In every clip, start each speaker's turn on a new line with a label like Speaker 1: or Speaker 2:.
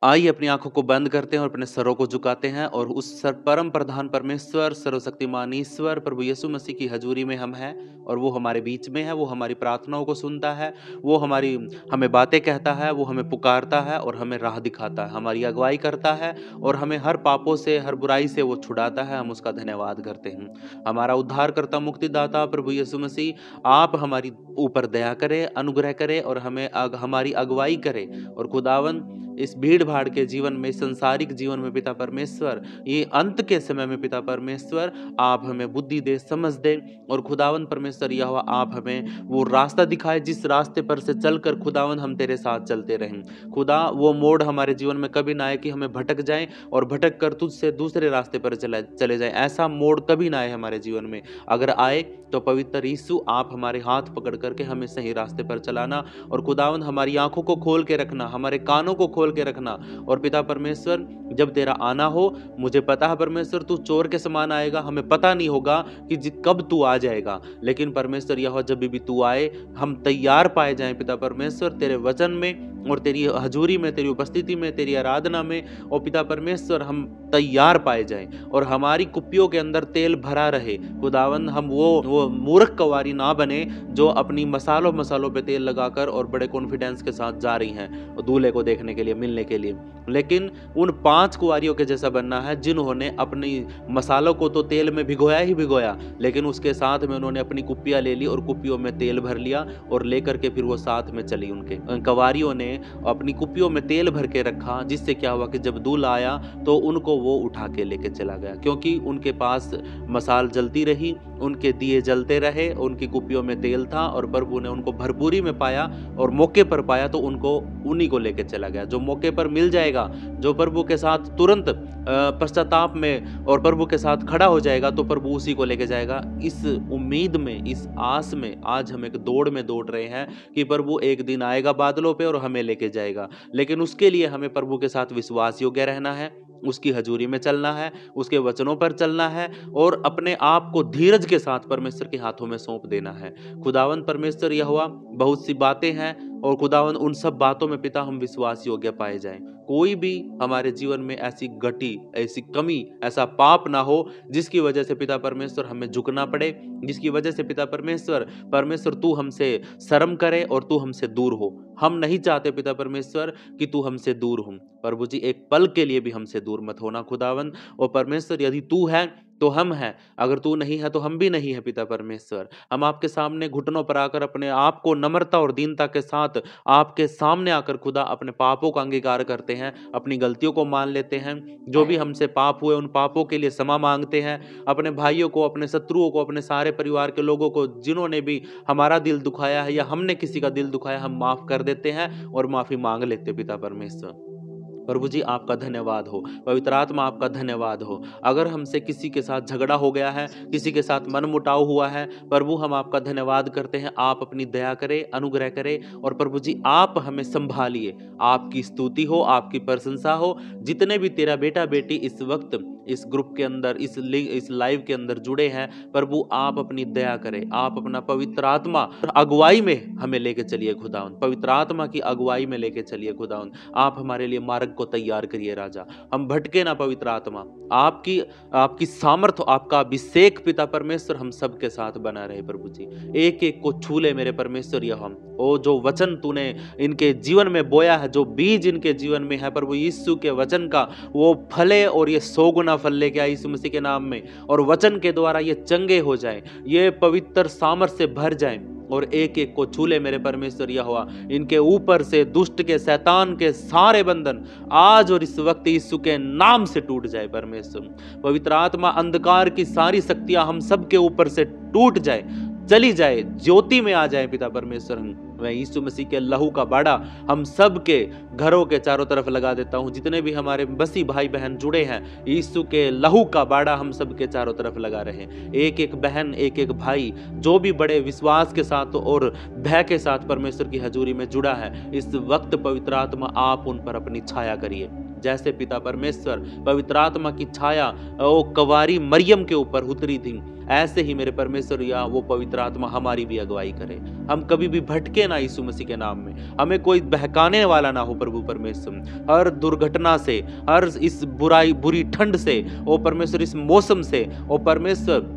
Speaker 1: आइए अपनी आंखों को बंद करते हैं और अपने सरों को झुकाते हैं और उस परम प्रधान परमेश्वर सर्वशक्तिमान ईश्वर प्रभु यीशु मसीह की हजूरी में हम हैं और वो हमारे बीच में है। वो हमारी प्रार्थनाओं को सुनता है, वो हमें बातें कहता है, वो हमें पुकारता है और हमें राह दिखाता है, हमारी अगुवाई करता है और हमें हर पापों से, हर बुराई से वो छुड़ाता है। हम उसका धन्यवाद करते हैं। हमारा उद्धारकर्ता मुक्तिदाता प्रभु यीशु मसीह, आप हमारी ऊपर दया करें, अनुग्रह करें और हमारी अगुवाई करें। और खुदावन, इस भीड़ भाड़ के जीवन में, संसारिक जीवन में पिता परमेश्वर, ये अंत के समय में पिता परमेश्वर, आप हमें बुद्धि दे, समझ दे और खुदावन परमेश्वर यहोवा, आप हमें वो रास्ता दिखाए जिस रास्ते पर से चलकर खुदावन हम तेरे साथ चलते रहें। खुदा, वो मोड़ हमारे जीवन में कभी ना आए कि हमें भटक जाएं और भटक कर तुझसे दूसरे रास्ते पर चले जाएं। ऐसा मोड़ कभी ना आए हमारे जीवन में। अगर आए तो पवित्र यीशु, आप हमारे हाथ पकड़ करके हमें सही रास्ते पर चलाना और खुदावन हमारी आंखों को खोल के रखना, हमारे कानों को खोल के रखना। और पिता परमेश्वर, जब तेरा आना हो, मुझे पता है परमेश्वर तू चोर के समान आएगा, हमें पता नहीं होगा कि कब तू आ जाएगा, लेकिन परमेश्वर यहोवा जब भी तू आए हम तैयार पाए जाएं पिता परमेश्वर, तेरे वचन में और तेरी हजूरी में, तेरी उपस्थिति में, तेरी आराधना में। और पिता परमेश्वर, हम तैयार पाए जाएं और हमारी कुप्पियों के अंदर तेल भरा रहे। खुदावन, हम वो मूर्ख कवारी ना बने जो अपनी मसालों पे तेल लगाकर और बड़े कॉन्फिडेंस के साथ जा रही हैं दूल्हे को देखने के लिए, मिलने के लिए, लेकिन उन 5 कुंवारियों के जैसा बनना है जिन्होंने अपनी मसालों को तो तेल में भिगोया ही भिगोया, लेकिन उसके साथ में उन्होंने अपनी कुप्पियां ले ली और कुप्पियों में तेल भर लिया और लेकर के फिर वो साथ में चली। उनके कवारियों ने अपनी कुप्पियों में तेल भर के रखा, जिससे क्या हुआ कि जब दूल्हा आया तो उनको वो उठा के लेके चला गया, क्योंकि उनके पास मसाल जलती रही, उनके दिए जलते रहे, उनकी कुप्पियों में तेल था और प्रभु ने उनको भरपूरी में पाया और मौके पर पाया तो उनको उन्हीं को लेके चला गया। जो मौके पर मिल जाएगा, जो प्रभु के साथ तुरंत पश्चाताप में और प्रभु के साथ खड़ा हो जाएगा, तो प्रभु उसी को लेके जाएगा। इस उम्मीद में, इस आस में आज हम एक दौड़ में दौड़ रहे हैं कि प्रभु एक दिन आएगा बादलों पे और हमें लेके जाएगा, लेकिन उसके लिए हमें प्रभु के साथ विश्वास योग्य रहना है, उसकी हजूरी में चलना है, उसके वचनों पर चलना है और अपने आप को धीरज के साथ परमेश्वर के हाथों में सौंप देना है। खुदावन परमेश्वर यहोवा, बहुत सी बातें हैं और खुदावन उन सब बातों में पिता हम विश्वास योग्य पाए जाएं। कोई भी हमारे जीवन में ऐसी गति, ऐसी कमी, ऐसा पाप ना हो जिसकी वजह से पिता परमेश्वर हमें झुकना पड़े, जिसकी वजह से पिता परमेश्वर तू हमसे शर्म करे और तू हमसे दूर हो। हम नहीं चाहते पिता परमेश्वर कि तू हमसे दूर हो। प्रभु जी, एक पल के लिए भी हमसे दूर मत होना खुदावन। और परमेश्वर, यदि तू है तो हम हैं, अगर तू नहीं है तो हम भी नहीं है पिता परमेश्वर। हम आपके सामने घुटनों पर आकर अपने आप को नम्रता और दीनता के साथ आपके सामने आकर खुदा अपने पापों का अंगीकार करते हैं, अपनी गलतियों को मान लेते हैं, जो भी हमसे पाप हुए उन पापों के लिए क्षमा मांगते हैं। अपने भाइयों को, अपने शत्रुओं को, अपने सारे परिवार के लोगों को जिन्होंने भी हमारा दिल दुखाया है या हमने किसी का दिल दुखाया, हम माफ कर देते हैं और माफी मांग लेते पिता परमेश्वर। प्रभु जी, आपका धन्यवाद हो, पवित्र आत्मा आपका धन्यवाद हो। अगर हमसे किसी के साथ झगड़ा हो गया है, किसी के साथ मनमुटाव हुआ है, प्रभु हम आपका धन्यवाद करते हैं। आप अपनी दया करें, अनुग्रह करें और प्रभु जी आप हमें संभालिए। आपकी स्तुति हो, आपकी प्रशंसा हो। जितने भी तेरा बेटा बेटी इस वक्त इस ग्रुप के अंदर, इस लाइव के अंदर जुड़े हैं, प्रभु आप अपनी दया करें, आप अपना पवित्र आत्मा अगुवाई में हमें लेके चलिए खुदावन, पवित्र आत्मा की अगुवाई में लेके चलिए खुदावन। आप हमारे लिए मार्ग को तैयार करिए राजा, हम भटके ना पवित्र आत्मा। आपकी सामर्थ्य, आपका अभिषेक पिता परमेश्वर हम सबके साथ बना रहे प्रभु जी। एक एक को छू ले मेरे परमेश्वर, यह हम ओ जो वचन तूने इनके जीवन में बोया है, जो बीज इनके जीवन में है प्रभु यीशु के वचन का, वो फले और ये 100 गुना फल लेके आए यीशु मसीह के नाम में। और वचन के द्वारा ये चंगे हो जाएं, ये पवित्र सामर्थ्य से भर जाएं और एक एक को छू ले मेरे परमेश्वर यहोवा। इनके ऊपर से दुष्ट के, शैतान के सारे बंधन आज और इस वक्त यीशु के नाम से टूट जाए परमेश्वर। पवित्र आत्मा, अंधकार की सारी शक्तियां हम सब के ऊपर से टूट जाए, चली जाए, ज्योति में आ जाए पिता परमेश्वर। मैं यीशु मसीह के लहू का बाड़ा हम सब के घरों के चारों तरफ लगा देता हूं। जितने भी हमारे बसी भाई बहन जुड़े हैं, यीशु के लहू का बाड़ा हम सब के चारों तरफ लगा रहे। एक एक बहन, एक एक भाई जो भी बड़े विश्वास के साथ और भय के साथ परमेश्वर की हजूरी में जुड़ा है, इस वक्त पवित्र आत्मा आप उन पर अपनी छाया करिए। जैसे पिता परमेश्वर पवित्र आत्मा की छाया वो कवारी मरियम के ऊपर उतरी थी, ऐसे ही मेरे परमेश्वर या वो पवित्र आत्मा हमारी भी अगुवाई करे। हम कभी भी भटके ना यीशु मसीह के नाम में, हमें कोई बहकाने वाला ना हो प्रभु परमेश्वर। हर दुर्घटना से, हर इस बुरी ठंड से, ओ परमेश्वर इस मौसम से, ओ परमेश्वर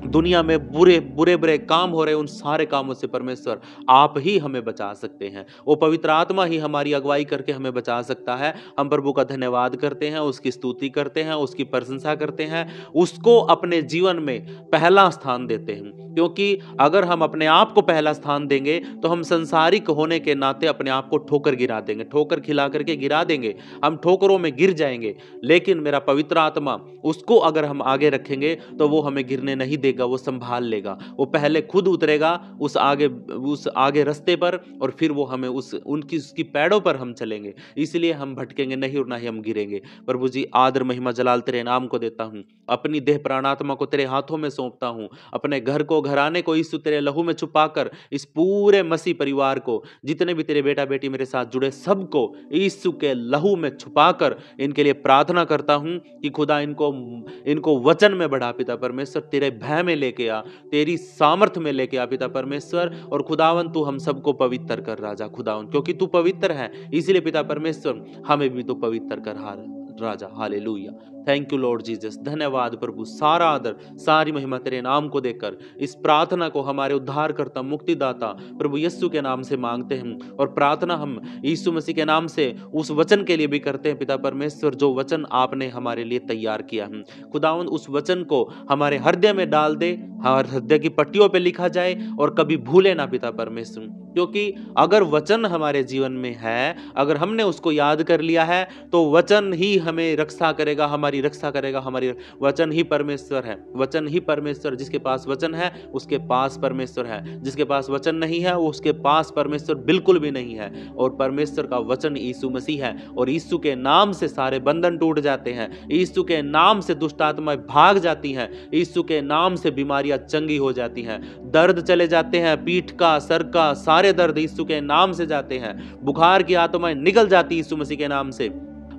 Speaker 1: दुनिया में बुरे काम हो रहे, उन सारे कामों से परमेश्वर आप ही हमें बचा सकते हैं। वो पवित्र आत्मा ही हमारी अगुवाई करके हमें बचा सकता है। हम प्रभु का धन्यवाद करते हैं, उसकी स्तुति करते हैं, उसकी प्रशंसा करते हैं, उसको अपने जीवन में पहला स्थान देते हैं। क्योंकि अगर हम अपने आप को पहला स्थान देंगे तो हम संसारिक होने के नाते अपने आप को ठोकर गिरा देंगे, ठोकर खिला करके गिरा देंगे, हम ठोकरों में गिर जाएंगे। लेकिन मेरा पवित्र आत्मा, उसको अगर हम आगे रखेंगे तो वो हमें गिरने नहीं देगा, वो संभाल लेगा। वो पहले खुद उतरेगा उस आगे रास्ते पर, और फिर वो हमें उसकी पैड़ों पर हम चलेंगे। इसलिए हम भटकेंगे नहीं और ना ही हम गिरेंगे। प्रभु जी, आदर महिमा जलाल तेरे नाम को देता हूँ, अपनी देह प्राणात्मा को तेरे हाथों में सौंपता हूँ, अपने घर को, घराने को यीशु तेरे लहू में छुपाकर, इस पूरे मसीह परिवार को, जितने भी तेरे बेटा बेटी मेरे साथ जुड़े सबको यीशु के लहू में छुपाकर इनके लिए प्रार्थना करता हूँ कि खुदा इनको वचन में बढ़ा पिता परमेश्वर, तेरे भय में लेके आ, तेरी सामर्थ में लेके आ पिता परमेश्वर। और खुदावन तू हम सबको पवित्र कर राजा खुदावन, क्योंकि तू पवित्र है, इसलिए पिता परमेश्वर हमें भी तू पवित्र कर राजा। Hallelujah, thank you Lord Jesus. धन्यवाद प्रभु, सारा आदर सारी महिमा तेरे नाम को देकर इस प्रार्थना को हमारे उद्धारकर्ता मुक्तिदाता प्रभु यीशु के नाम से मांगते हैं। और प्रार्थना हम यीशु मसीह के नाम से उस वचन के लिए भी करते हैं पिता परमेश्वर, जो वचन आपने हमारे लिए तैयार किया है। खुदावंद उस वचन को हमारे हृदय में डाल दे, हमारे हृदय की पट्टियों पे लिखा जाए और कभी भूले ना पिता परमेश्वर। क्योंकि अगर वचन हमारे जीवन में है, अगर हमने उसको याद कर लिया है, तो वचन ही हमें रक्षा करेगा, हमारी रक्षा करेगा। हमारी वचन ही परमेश्वर है, वचन ही परमेश्वर। जिसके पास वचन है उसके पास परमेश्वर है, जिसके पास वचन नहीं है उसके पास परमेश्वर बिल्कुल भी नहीं है। और परमेश्वर का वचन यीशु मसीह है, और यीशु के नाम से सारे बंधन टूट जाते हैं, यीशु के नाम से दुष्ट आत्माएं भाग जाती हैं, यीशु के नाम से बीमारियां चंगी हो जाती हैं, दर्द चले जाते हैं, पीठ का, सर का सारे दर्द यीशु के नाम से जाते हैं, बुखार की आत्माएं निकल जाती यीशु मसीह के नाम से।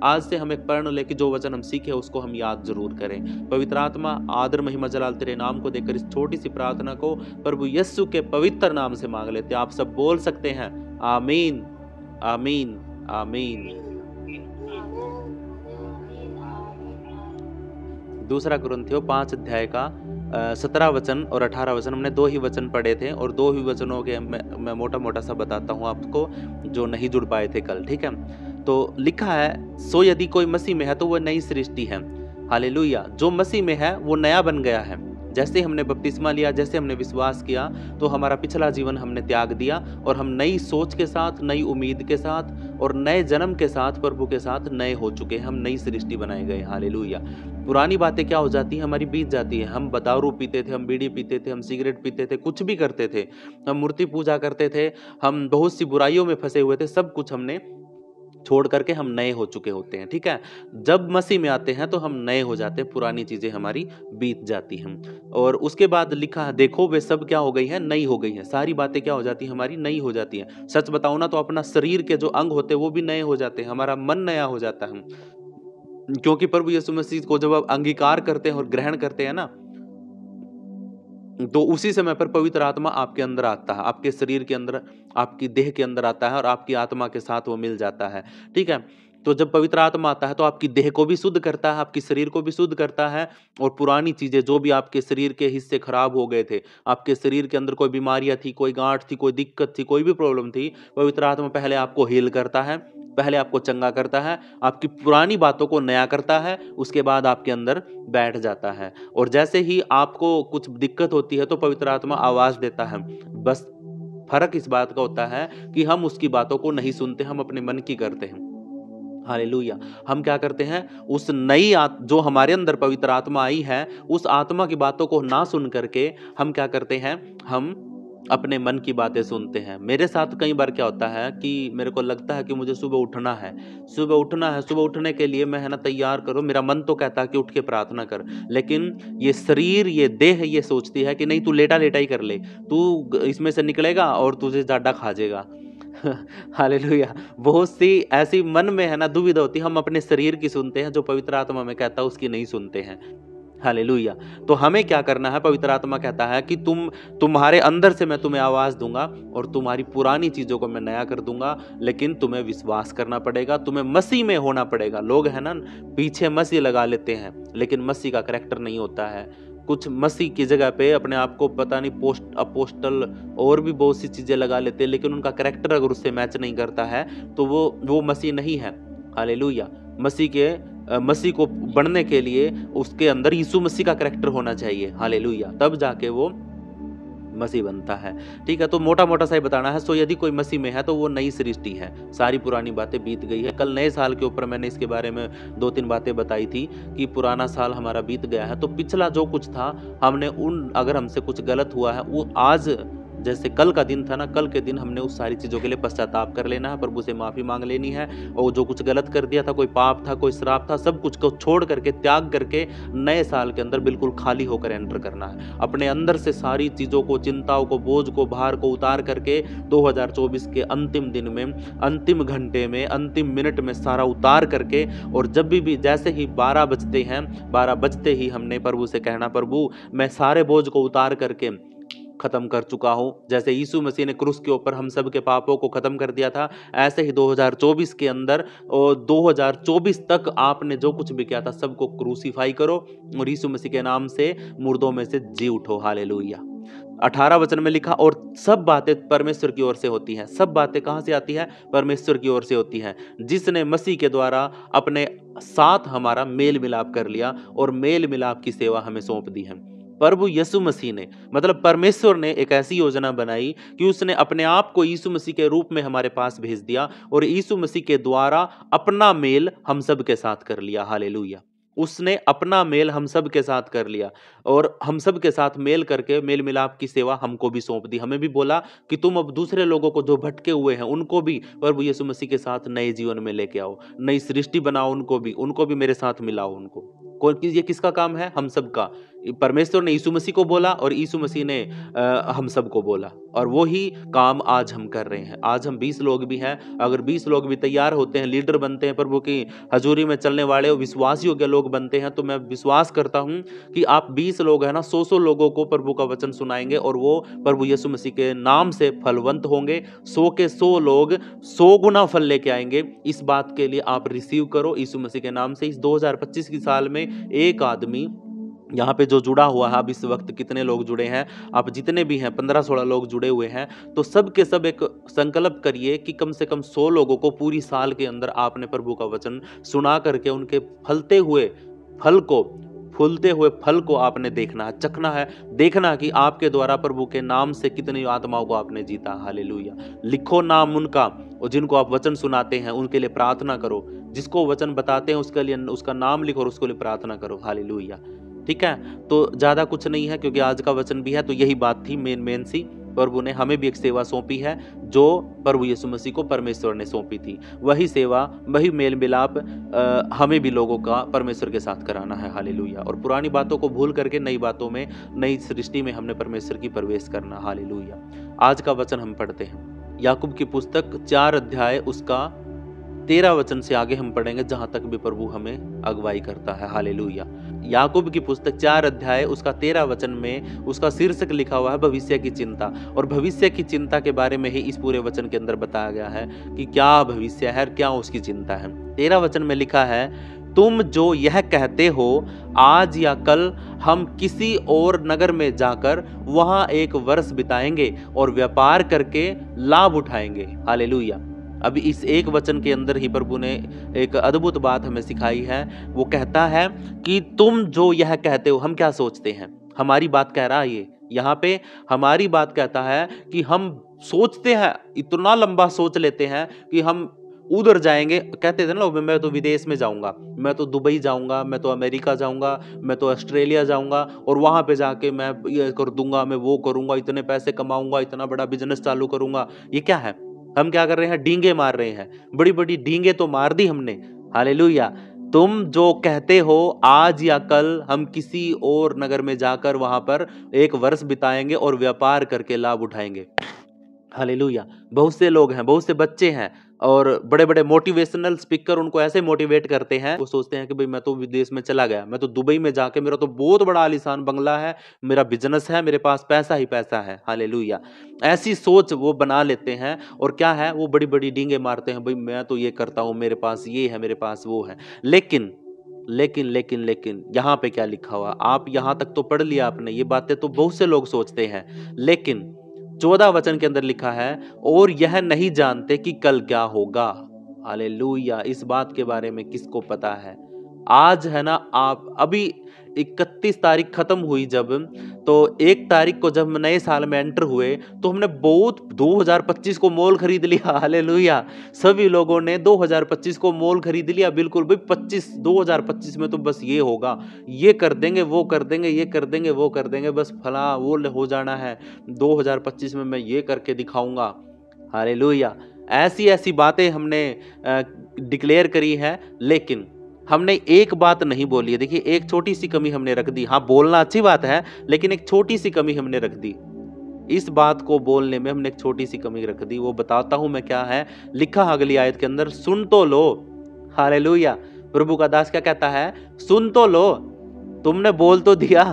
Speaker 1: आज से हम एक प्रण लेके जो वचन हम सीखे उसको हम याद जरूर करें। पवित्र आत्मा, आदर महिमा जलाल तेरे नाम को देकर इस छोटी सी प्रार्थना को प्रभु यीशु के पवित्र नाम से मांग लेते हैं। आप सब बोल सकते हैं आमीन, आमीन, आमीन। दूसरा कुरिन्थियों 5 अध्याय का 17 वचन और 18 वचन, हमने 2 ही वचन पढ़े थे, और 2 ही वचनों के मैं मोटा मोटा सा बताता हूँ आपको जो नहीं जुड़ पाए थे कल, ठीक है। तो लिखा है, सो यदि कोई मसीह में है तो वह नई सृष्टि है। हालेलुया, जो मसीह में है वो नया बन गया है। जैसे हमने बपतिस्मा लिया, जैसे हमने विश्वास किया, तो हमारा पिछला जीवन हमने त्याग दिया और हम नई सोच के साथ, नई उम्मीद के साथ और नए जन्म के साथ प्रभु के साथ नए हो चुके हैं। हम नई सृष्टि बनाए गए। हालेलुया। पुरानी बातें क्या हो जाती हैं, हमारी बीत जाती है। हम दारू पीते थे, हम बीड़ी पीते थे, हम सिगरेट पीते थे, कुछ भी करते थे, हम मूर्ति पूजा करते थे, हम बहुत सी बुराइयों में फंसे हुए थे, सब कुछ हमने छोड़ करके हम नए हो चुके होते हैं, ठीक है। जब मसीह में आते हैं तो हम नए हो जाते हैं, पुरानी चीजें हमारी बीत जाती हैं। और उसके बाद लिखा है, देखो वे सब क्या हो गई है, नई हो गई हैं। सारी बातें क्या हो जाती हैं, हमारी नई हो जाती हैं। सच बताओ ना तो अपना शरीर के जो अंग होते हैं वो भी नए हो जाते हैं, हमारा मन नया हो जाता है। क्योंकि प्रभु यीशु मसीह को जब आप अंगीकार करते हैं और ग्रहण करते हैं ना, तो उसी समय पर पवित्र आत्मा आपके अंदर आता है, आपके शरीर के अंदर, आपकी देह के अंदर आता है और आपकी आत्मा के साथ वो मिल जाता है, ठीक है। तो जब पवित्र आत्मा आता है तो आपकी देह को भी शुद्ध करता है, आपकी शरीर को भी शुद्ध करता है। और पुरानी चीजें जो भी आपके शरीर के हिस्से खराब हो गए थे, आपके शरीर के अंदर कोई बीमारियां थी, कोई गांठ थी, कोई दिक्कत थी, कोई भी प्रॉब्लम थी, पवित्र आत्मा पहले आपको हील करता है, पहले आपको चंगा करता है, आपकी पुरानी बातों को नया करता है, उसके बाद आपके अंदर बैठ जाता है। और जैसे ही आपको कुछ दिक्कत होती है तो पवित्र आत्मा आवाज देता है। बस फर्क इस बात का होता है कि हम उसकी बातों को नहीं सुनते, हम अपने मन की करते हैं। हालेलुया। हम क्या करते हैं, उस नई जो हमारे अंदर पवित्र आत्मा आई है, उस आत्मा की बातों को ना सुन करके हम क्या करते हैं, हम अपने मन की बातें सुनते हैं। मेरे साथ कई बार क्या होता है कि मेरे को लगता है कि मुझे सुबह उठना है, सुबह उठना है, सुबह उठने के लिए मैं है ना तैयार करो, मेरा मन तो कहता है कि उठ के प्रार्थना कर, लेकिन ये शरीर, ये देह ये सोचती है कि नहीं तू लेटा लेटा ही कर ले, तू इसमें से निकलेगा और तुझे जाडा खा जाएगा। हालेलुया। बहुत सी ऐसी मन में है ना दुविधा होती है, हम अपने शरीर की सुनते हैं, जो पवित्र आत्मा में कहता है उसकी नहीं सुनते हैं। हालेलुया। तो हमें क्या करना है? पवित्र आत्मा कहता है कि तुम्हारे अंदर से मैं तुम्हें आवाज दूंगा और तुम्हारी पुरानी चीजों को मैं नया कर दूंगा, लेकिन तुम्हें विश्वास करना पड़ेगा, तुम्हें मसीह में होना पड़ेगा। लोग है ना पीछे मसीह लगा लेते हैं, लेकिन मसीह का करैक्टर नहीं होता है। कुछ मसीह की जगह पे अपने आप को पता नहीं पोस्ट अपोस्टल और भी बहुत सी चीजें लगा लेते हैं, लेकिन उनका करैक्टर अगर उससे मैच नहीं करता है तो वो मसीह नहीं है। हालेलुया। मसीह को बनने के लिए उसके अंदर यीशु मसीह का करैक्टर होना चाहिए। हालेलुया। तब जाके वो मसीह बनता है। ठीक है, तो मोटा मोटा सा ही बताना है। सो यदि कोई मसीह में है तो वो नई सृष्टि है, सारी पुरानी बातें बीत गई है। कल नए साल के ऊपर मैंने इसके बारे में 2-3 बातें बताई थी कि पुराना साल हमारा बीत गया है, तो पिछला जो कुछ था हमने अगर हमसे कुछ गलत हुआ है वो आज जैसे कल का दिन था ना, कल के दिन हमने उस सारी चीज़ों के लिए पश्चाताप कर लेना है, प्रभु से माफ़ी मांग लेनी है। और जो कुछ गलत कर दिया था, कोई पाप था, कोई श्राप था, सब कुछ को छोड़ करके, त्याग करके नए साल के अंदर बिल्कुल खाली होकर एंटर करना है। अपने अंदर से सारी चीज़ों को, चिंताओं को, बोझ को, भार को उतार करके 2024 के अंतिम दिन में, अंतिम घंटे में, अंतिम मिनट में सारा उतार करके, और जब भी जैसे ही 12 बजते हैं, 12 बजते ही हमने प्रभु से कहना, प्रभु मैं सारे बोझ को उतार करके खत्म कर चुका हूं। जैसे यीशु मसीह ने क्रूस के ऊपर हम सब के पापों को खत्म कर दिया था, ऐसे ही 2024 के अंदर और 2024 तक आपने जो कुछ भी किया था सबको क्रूसीफाई करो और यीशु मसीह के नाम से मुर्दों में से जी उठो। हालेलुया। 18 वचन में लिखा, और सब बातें परमेश्वर की ओर से होती हैं। सब बातें कहां से आती है? परमेश्वर की ओर से होती हैं, जिसने मसीह के द्वारा अपने साथ हमारा मेल मिलाप कर लिया और मेल मिलाप की सेवा हमें सौंप दी है। प्रभु यीशु मसीह ने, मतलब परमेश्वर ने एक ऐसी योजना बनाई कि उसने अपने आप को यीशु मसीह के रूप में हमारे पास भेज दिया और यीशु मसीह के द्वारा अपना मेल हम सब के साथ कर लिया। हालेलुया। उसने अपना मेल हम सब के साथ कर लिया और हम सब के साथ मेल करके मेल मिलाप की सेवा हमको भी सौंप दी। हमें भी बोला कि तुम अब दूसरे लोगों को जो भटके हुए हैं उनको भी प्रभु यीशु मसीह के साथ नए जीवन में लेके आओ, नई सृष्टि बनाओ, उनको भी मेरे साथ मिलाओ। ये किसका काम है? हम सब का। परमेश्वर ने यीशु मसीह को बोला और यीशु मसीह ने हम सबको बोला, और वो ही काम आज हम कर रहे हैं। आज हम 20 लोग भी हैं। अगर 20 लोग भी तैयार होते हैं, लीडर बनते हैं, प्रभु की हजूरी में चलने वाले विश्वासियों के लोग बनते हैं, तो मैं विश्वास करता हूं कि आप 20 लोग हैं ना, 100 लोगों को प्रभु का वचन सुनाएंगे और वो प्रभु यीशु मसीह के नाम से फलवंत होंगे। 100 के 100 लोग 100 गुना फल लेके आएंगे। इस बात के लिए आप रिसीव करो यीशु मसीह के नाम से। इस 2025 की साल में एक आदमी यहाँ पे जो जुड़ा हुआ है, अब इस वक्त कितने लोग जुड़े हैं, आप जितने भी हैं 15-16 लोग जुड़े हुए हैं, तो सब के सब एक संकल्प करिए कि कम से कम 100 लोगों को पूरी साल के अंदर आपने प्रभु का वचन सुना करके उनके फूलते हुए फल को आपने देखना है, चखना है, देखना कि आपके द्वारा प्रभु के नाम से कितनी आत्माओं को आपने जीता। हालेलुया। लिखो नाम उनका, और जिनको आप वचन सुनाते हैं उनके लिए प्रार्थना करो। जिसको वचन बताते हैं उसके लिए उसका नाम लिखो और उसके लिए प्रार्थना करो। हालेलुया। ठीक है, तो ज्यादा कुछ नहीं है क्योंकि आज का वचन भी है। तो यही बात थी मेन सी। प्रभु ने हमें भी एक सेवा सौंपी है जो प्रभु यीशु मसीह को परमेश्वर ने सौंपी थी। वही सेवा, वही मेल मिलाप हमें भी लोगों का परमेश्वर के साथ कराना है। हालेलुया। और पुरानी बातों को भूल करके नई बातों में, नई सृष्टि में हमने परमेश्वर की प्रवेश करना। हालेलुया। आज का वचन हम पढ़ते हैं याकूब की पुस्तक 4 अध्याय उसका 13 वचन से आगे हम पढ़ेंगे, जहां तक भी प्रभु हमें अगुवाई करता है। हालेलुया। याकूब की पुस्तक 4 अध्याय उसका 13 वचन में उसका शीर्षक लिखा हुआ है भविष्य की चिंता। और भविष्य की चिंता के बारे में ही इस पूरे वचन के अंदर बताया गया है कि क्या भविष्य है, क्या उसकी चिंता है। 13 वचन में लिखा है, तुम जो यह कहते हो आज या कल हम किसी और नगर में जाकर वहां 1 वर्ष बिताएंगे और व्यापार करके लाभ उठाएंगे। हालेलुया। अभी इस एक वचन के अंदर ही प्रभु ने एक अद्भुत बात हमें सिखाई है। वो कहता है कि तुम जो यह कहते हो, हम क्या सोचते हैं? हमारी बात कह रहा है ये यहाँ पे, हमारी बात कहता है कि हम सोचते हैं, इतना लंबा सोच लेते हैं कि हम उधर जाएंगे। कहते थे ना लोग, मैं तो विदेश में जाऊंगा, मैं तो दुबई जाऊंगा, मैं तो अमेरिका जाऊंगा, मैं तो ऑस्ट्रेलिया जाऊंगा और वहां पे जाके मैं ये कर दूंगा, मैं वो करूंगा, इतने पैसे कमाऊंगा, इतना बड़ा बिजनेस चालू करूंगा। ये क्या है? हम क्या कर रहे हैं? डींगे मार रहे हैं। बड़ी बड़ी डींगे तो मार दी हमने। हालेलुया। तुम जो कहते हो आज या कल हम किसी और नगर में जाकर वहां पर 1 वर्ष बिताएंगे और व्यापार करके लाभ उठाएंगे। हालेलुया। बहुत से लोग हैं, बहुत से बच्चे हैं और बड़े बड़े मोटिवेशनल स्पीकर उनको ऐसे मोटिवेट करते हैं, वो सोचते हैं कि भाई मैं तो विदेश में चला गया, मैं तो दुबई में जाके, मेरा तो बहुत बड़ा आलीशान बंगला है, मेरा बिजनेस है, मेरे पास पैसा ही पैसा है, हालेलुया। ऐसी सोच वो बना लेते हैं और क्या है, वो बड़ी बड़ी डींगे मारते हैं, भाई मैं तो ये करता हूँ, मेरे पास ये है, मेरे पास वो है। लेकिन लेकिन लेकिन लेकिन यहाँ पे क्या लिखा हुआ, आप यहाँ तक तो पढ़ लिया आपने, ये बातें तो बहुत से लोग सोचते हैं, लेकिन 14 वचन के अंदर लिखा है, और यह नहीं जानते कि कल क्या होगा। हालेलुया। इस बात के बारे में किसको पता है? आज है ना, आप अभी 31 तारीख खत्म हुई जब, तो 1 तारीख को जब हम नए साल में एंटर हुए तो हमने बहुत 2025 को मोल खरीद लिया। हालेलुया। सभी लोगों ने 2025 को मोल खरीद लिया, बिल्कुल भाई 2025 में तो बस ये होगा, ये कर देंगे, वो कर देंगे, ये कर देंगे, वो कर देंगे, बस फला वो हो जाना है, 2025 में मैं ये करके दिखाऊंगा। हालेलुया। ऐसी ऐसी बातें हमने डिक्लेयर करी है, लेकिन हमने एक बात नहीं बोली है। देखिए, एक छोटी सी कमी हमने रख दी। हाँ, बोलना अच्छी बात है, लेकिन एक छोटी सी कमी हमने रख दी। इस बात को बोलने में हमने एक छोटी सी कमी रख दी, वो बताता हूं मैं क्या है। लिखा अगली आयत के अंदर, सुन तो लो। हालेलुया। प्रभु का दास क्या कहता है? सुन तो लो। तुमने बोल तो दिया,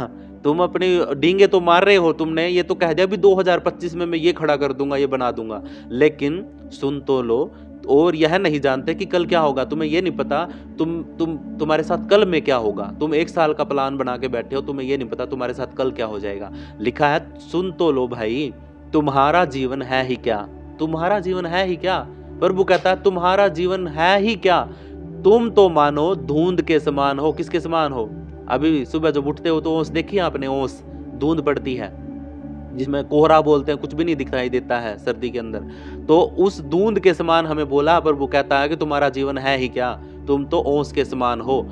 Speaker 1: तुम अपनी डींगे तो मार रहे हो, तुमने ये तो कह दिया भी 2025 में मैं ये खड़ा कर दूंगा, ये बना दूंगा, लेकिन सुन तो लो। और यह नहीं जानते कि कल क्या होगा। तुम्हें ये नहीं पता तुम्हारे साथ कल में क्या होगा। तुम 1 साल का प्लान बना के बैठे हो, तुम्हें ये नहीं पता तुम्हारे साथ कल क्या हो जाएगा। लिखा है, सुन तो लो भाई, तुम्हारा जीवन है ही क्या? तुम्हारा जीवन है ही क्या? प्रभु कहता है, तुम्हारा जीवन है ही क्या? तुम तो मानो धुंध के समान हो। किसके समान हो? अभी सुबह जब उठते हो तो ओस देखी आपने? ओस, धुंध पड़ती है जिसमें कोहरा बोलते हैं, कुछ भी नहीं दिखाई देता है सर्दी के अंदर, तो उस धुंध के समान हमें बोला। पर वो कहता है कि तुम्हारा जीवन है ही क्या? तुम तो ओस के समान हो,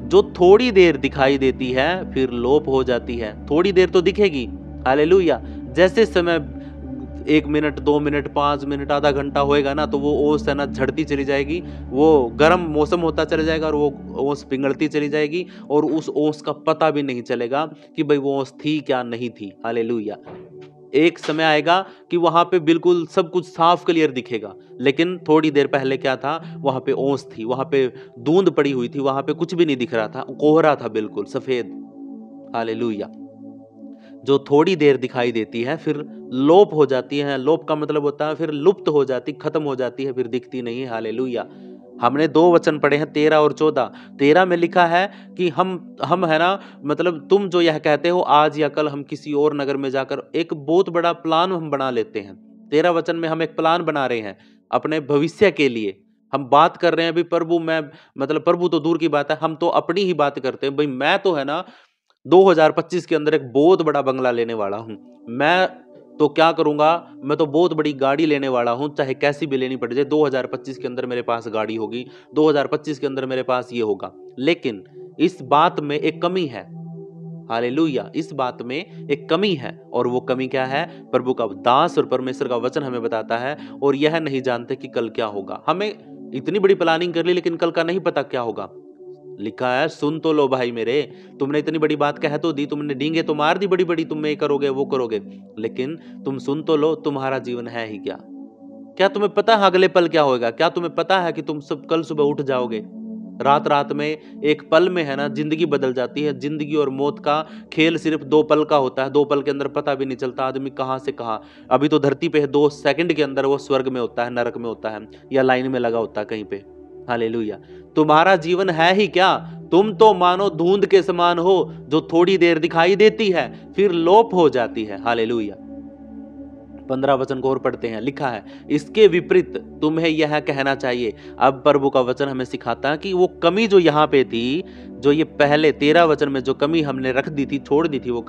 Speaker 1: जो थोड़ी देर दिखाई देती है फिर लोप हो जाती है। थोड़ी देर तो दिखेगी, हालेलुया। जैसे समय 1 मिनट, 2 मिनट, 5 मिनट, आधा घंटा होएगा ना, तो वो ओस है ना झड़ती चली जाएगी, वो गर्म मौसम होता चला जाएगा और वो ओस पिघलती चली जाएगी, और उस ओस का पता भी नहीं चलेगा कि भाई वो ओस थी क्या नहीं थी। हालेलुया। एक समय आएगा कि वहां पे बिल्कुल सब कुछ साफ क्लियर दिखेगा, लेकिन थोड़ी देर पहले क्या था? वहां पे ओस थी, वहां पे धुंध पड़ी हुई थी, वहां पे कुछ भी नहीं दिख रहा था, कोहरा था बिल्कुल सफेद। हालेलुया। जो थोड़ी देर दिखाई देती है फिर लोप हो जाती है। लोप का मतलब होता है फिर लुप्त हो जाती, खत्म हो जाती है, फिर दिखती नहीं है। हालेलुया। हमने 2 वचन पढ़े हैं, 13 और 14। 13 में लिखा है कि हम है ना, मतलब तुम जो यह कहते हो आज या कल हम किसी और नगर में जाकर, एक बहुत बड़ा प्लान हम बना लेते हैं। 13 वचन में हम एक प्लान बना रहे हैं अपने भविष्य के लिए। हम बात कर रहे हैं भी प्रभु, मैं मतलब प्रभु तो दूर की बात है, हम तो अपनी ही बात करते हैं। भाई मैं तो है ना 2025 के अंदर एक बहुत बड़ा बंगला लेने वाला हूं। मैं तो क्या करूंगा, मैं तो बहुत बड़ी गाड़ी लेने वाला हूं, चाहे कैसी भी लेनी पड़ जाए। 2025 के अंदर मेरे पास गाड़ी होगी, 2025 के अंदर मेरे पास ये होगा। लेकिन इस बात में एक कमी है। हालेलुया। इस बात में एक कमी है, और वो कमी क्या है? प्रभु का दास और परमेश्वर का वचन हमें बताता है, और यह नहीं जानते कि कल क्या होगा। हमें इतनी बड़ी प्लानिंग कर ली, लेकिन कल का नहीं पता क्या होगा। लिखा है, सुन तो लो भाई मेरे, तुमने इतनी बड़ी बात कह तो दी, तुमने डींगे तो मार दी बड़ी बड़ी, तुम ये करोगे वो करोगे, लेकिन तुम सुन तो लो, तुम्हारा जीवन है ही क्या? क्या तुम्हें पता है अगले पल क्या होगा? क्या तुम्हें पता है कि तुम सब कल सुबह उठ जाओगे? रात रात में, एक पल में है ना जिंदगी बदल जाती है। जिंदगी और मौत का खेल सिर्फ 2 पल का होता है। 2 पल के अंदर पता भी नहीं चलता आदमी कहां से कहां। अभी तो धरती पे है, 2 सेकंड के अंदर वो स्वर्ग में होता है, नरक में होता है, या लाइन में लगा होता है कहीं पे। हालेलुया। तुम्हारा जीवन है ही क्या? तुम तो मानो धुंध के समान हो, जो थोड़ी देर दिखाई देती है फिर लोप हो जाती है। हालेलुया। 15 वचन को और पढ़ते हैं। लिखा है, इसके विपरीत तुम्हें यह कहना चाहिए। अब प्रभु का वचन हमें सिखाता है कि वो कमी जो यहाँ पे थी, जो ये पहले 13 वचन में जो कमी हमने रख दी थी, छोड़ दी थी, वो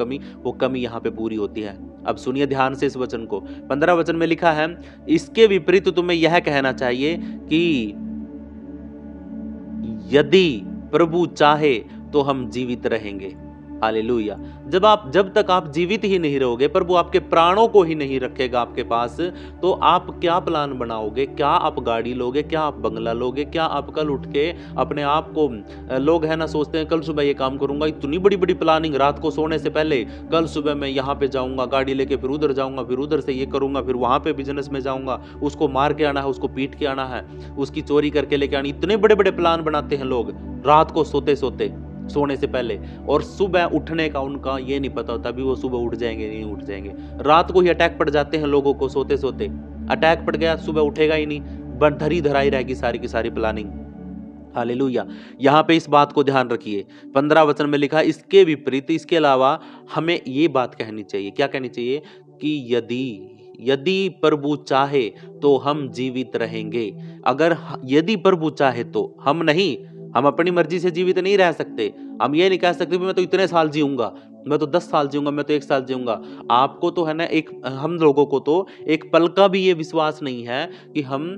Speaker 1: कमी यहाँ पे पूरी होती है। अब सुनिए ध्यान से इस वचन को। 15 वचन में लिखा है, इसके विपरीत तुम्हें यह कहना चाहिए कि यदि प्रभु चाहे तो हम जीवित रहेंगे। हालेलुया। जब तक आप जीवित ही नहीं रहोगे, प्रभु आपके प्राणों को ही नहीं रखेगा आपके पास, तो आप क्या प्लान बनाओगे? क्या आप गाड़ी लोगे? क्या आप बंगला लोगे? क्या आप कल उठ के अपने आप को लोग है ना सोचते हैं कल सुबह ये काम करूंगा, इतनी बड़ी बड़ी प्लानिंग रात को सोने से पहले, कल सुबह मैं यहाँ पे जाऊंगा, गाड़ी लेके फिर उधर जाऊंगा, फिर उधर से ये करूंगा, फिर वहां पे बिजनेस में जाऊंगा, उसको मार के आना है, उसको पीट के आना है, उसकी चोरी करके लेके आनी। इतने बड़े बड़े प्लान बनाते हैं लोग रात को सोते सोते, सोने से पहले, और सुबह उठने का उनका ये नहीं पता होता, अभी वो सुबह उठ जाएंगे नहीं उठ जाएंगे। रात को ही अटैक पड़ जाते हैं लोगों को सोते सोते, अटैक पड़ गया, सुबह उठेगा ही नहीं, धरी धराई रहेगी सारी की सारी प्लानिंग। हालेलुया। यहाँ पे इस बात को ध्यान रखिए, 15 वचन में लिखा, इसके विपरीत, इसके अलावा हमें ये बात कहनी चाहिए। क्या कहनी चाहिए? कि यदि प्रभु चाहे तो हम जीवित रहेंगे। यदि प्रभु चाहे तो, हम नहीं, हम अपनी मर्जी से जीवित नहीं रह सकते। हम ये नहीं कह सकते मैं तो इतने साल जीऊंगा, मैं तो 10 साल जीऊंगा, मैं तो 1 साल जीऊंगा। आपको तो है ना, हम लोगों को तो एक पल का भी ये विश्वास नहीं है कि हम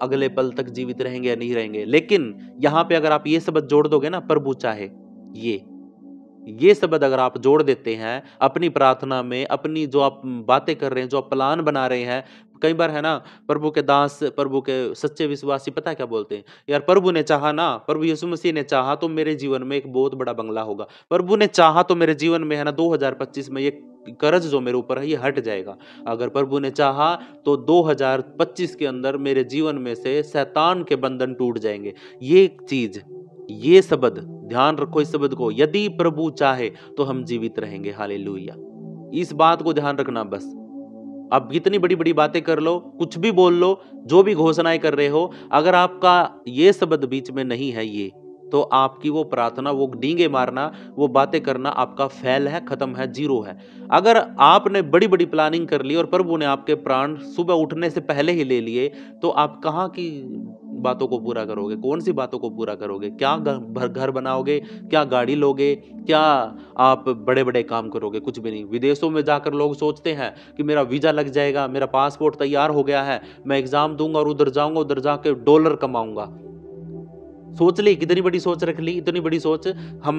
Speaker 1: अगले पल तक जीवित रहेंगे या नहीं रहेंगे। लेकिन यहाँ पे अगर आप ये शब्द जोड़ दोगे ना, प्रभु चाहे, ये शब्द अगर आप जोड़ देते हैं अपनी प्रार्थना में, अपनी जो आप बातें कर रहे हैं, जो आप प्लान बना रहे हैं, कई बार है ना प्रभु के दास, प्रभु के सच्चे विश्वासी पता है क्या बोलते हैं? यार प्रभु ने चाहा ना, प्रभु यीशु मसीह ने चाहा तो मेरे जीवन में एक बहुत बड़ा बंगला होगा, प्रभु ने चाहा तो मेरे जीवन में है ना 2025 में ये कर्ज जो मेरे ऊपर है ये हट जाएगा, अगर प्रभु ने चाहा तो 2025 के अंदर मेरे जीवन में से शैतान के बंधन टूट जाएंगे। ये चीज, ये शब्द ध्यान रखो, इस शब्द को, यदि प्रभु चाहे तो हम जीवित रहेंगे। हालेलुया। इस बात को ध्यान रखना बस। आप कितनी बड़ी बड़ी बातें कर लो, कुछ भी बोल लो, जो भी घोषणाएं कर रहे हो, अगर आपका ये शब्द बीच में नहीं है ये, तो आपकी वो प्रार्थना, वो डींगे मारना, वो बातें करना आपका फेल है, खत्म है, जीरो है। अगर आपने बड़ी बड़ी प्लानिंग कर ली और प्रभु ने आपके प्राण सुबह उठने से पहले ही ले लिए, तो आप कहाँ की बातों को पूरा करोगे? कौन सी बातों को पूरा करोगे? क्या घर बनाओगे? क्या गाड़ी लोगे? क्या आप बड़े बड़े काम करोगे? कुछ भी नहीं। विदेशों में जाकर लोग सोचते हैं कि मेरा वीजा लग जाएगा, मेरा पासपोर्ट तैयार हो गया है, मैं एग्जाम दूंगा और उधर जाऊंगा, उधर जाके डॉलर कमाऊंगा। सोच ली, कितनी बड़ी सोच रख ली, इतनी बड़ी सोच। हम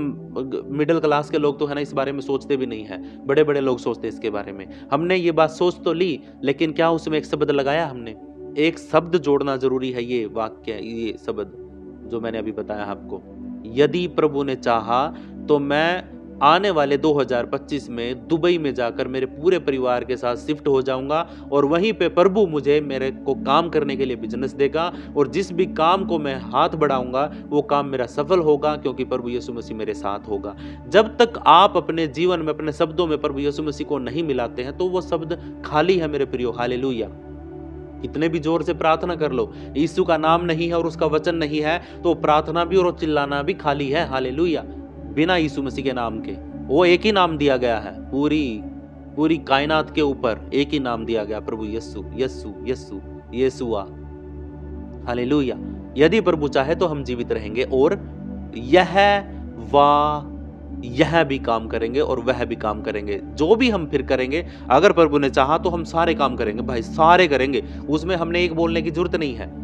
Speaker 1: मिडिल क्लास के लोग तो है ना इस बारे में सोचते भी नहीं है, बड़े बड़े लोग सोचते हैं इसके बारे में। हमने ये बात सोच तो ली, लेकिन क्या उसमें एक शब्द लगाया? हमने एक शब्द जोड़ना जरूरी है। ये वाक्य, ये शब्द जो मैंने अभी बताया आपको, यदि प्रभु ने चाहा तो मैं आने वाले 2025 में दुबई में जाकर मेरे पूरे परिवार के साथ शिफ्ट हो जाऊंगा, और वहीं पे प्रभु मुझे, मेरे को काम करने के लिए बिजनेस देगा, और जिस भी काम को मैं हाथ बढ़ाऊंगा वो काम मेरा सफल होगा, क्योंकि प्रभु यीशु मसीह मेरे साथ होगा। जब तक आप अपने जीवन में, अपने शब्दों में प्रभु यीशु मसीह को नहीं मिलाते हैं, तो वो शब्द खाली है मेरे प्रियो। हालेलुया। कितने भी जोर से प्रार्थना कर लो, यीशु का नाम नहीं है और उसका वचन नहीं है, तो प्रार्थना भी और चिल्लाना भी खाली है। हालेलुया। बिना यीशु मसीह के नाम के, वो एक ही नाम दिया गया है, पूरी कायनात के ऊपर एक ही नाम दिया गया, प्रभु यीशु, यीशु, यीशु, यीशुआ। हालेलुया। यदि प्रभु चाहे तो हम जीवित रहेंगे, और यह भी काम करेंगे और वह भी काम करेंगे। जो भी हम फिर करेंगे, अगर प्रभु ने चाहा तो हम सारे काम करेंगे भाई, सारे करेंगे, उसमें हमने एक बोलने की जरूरत नहीं है।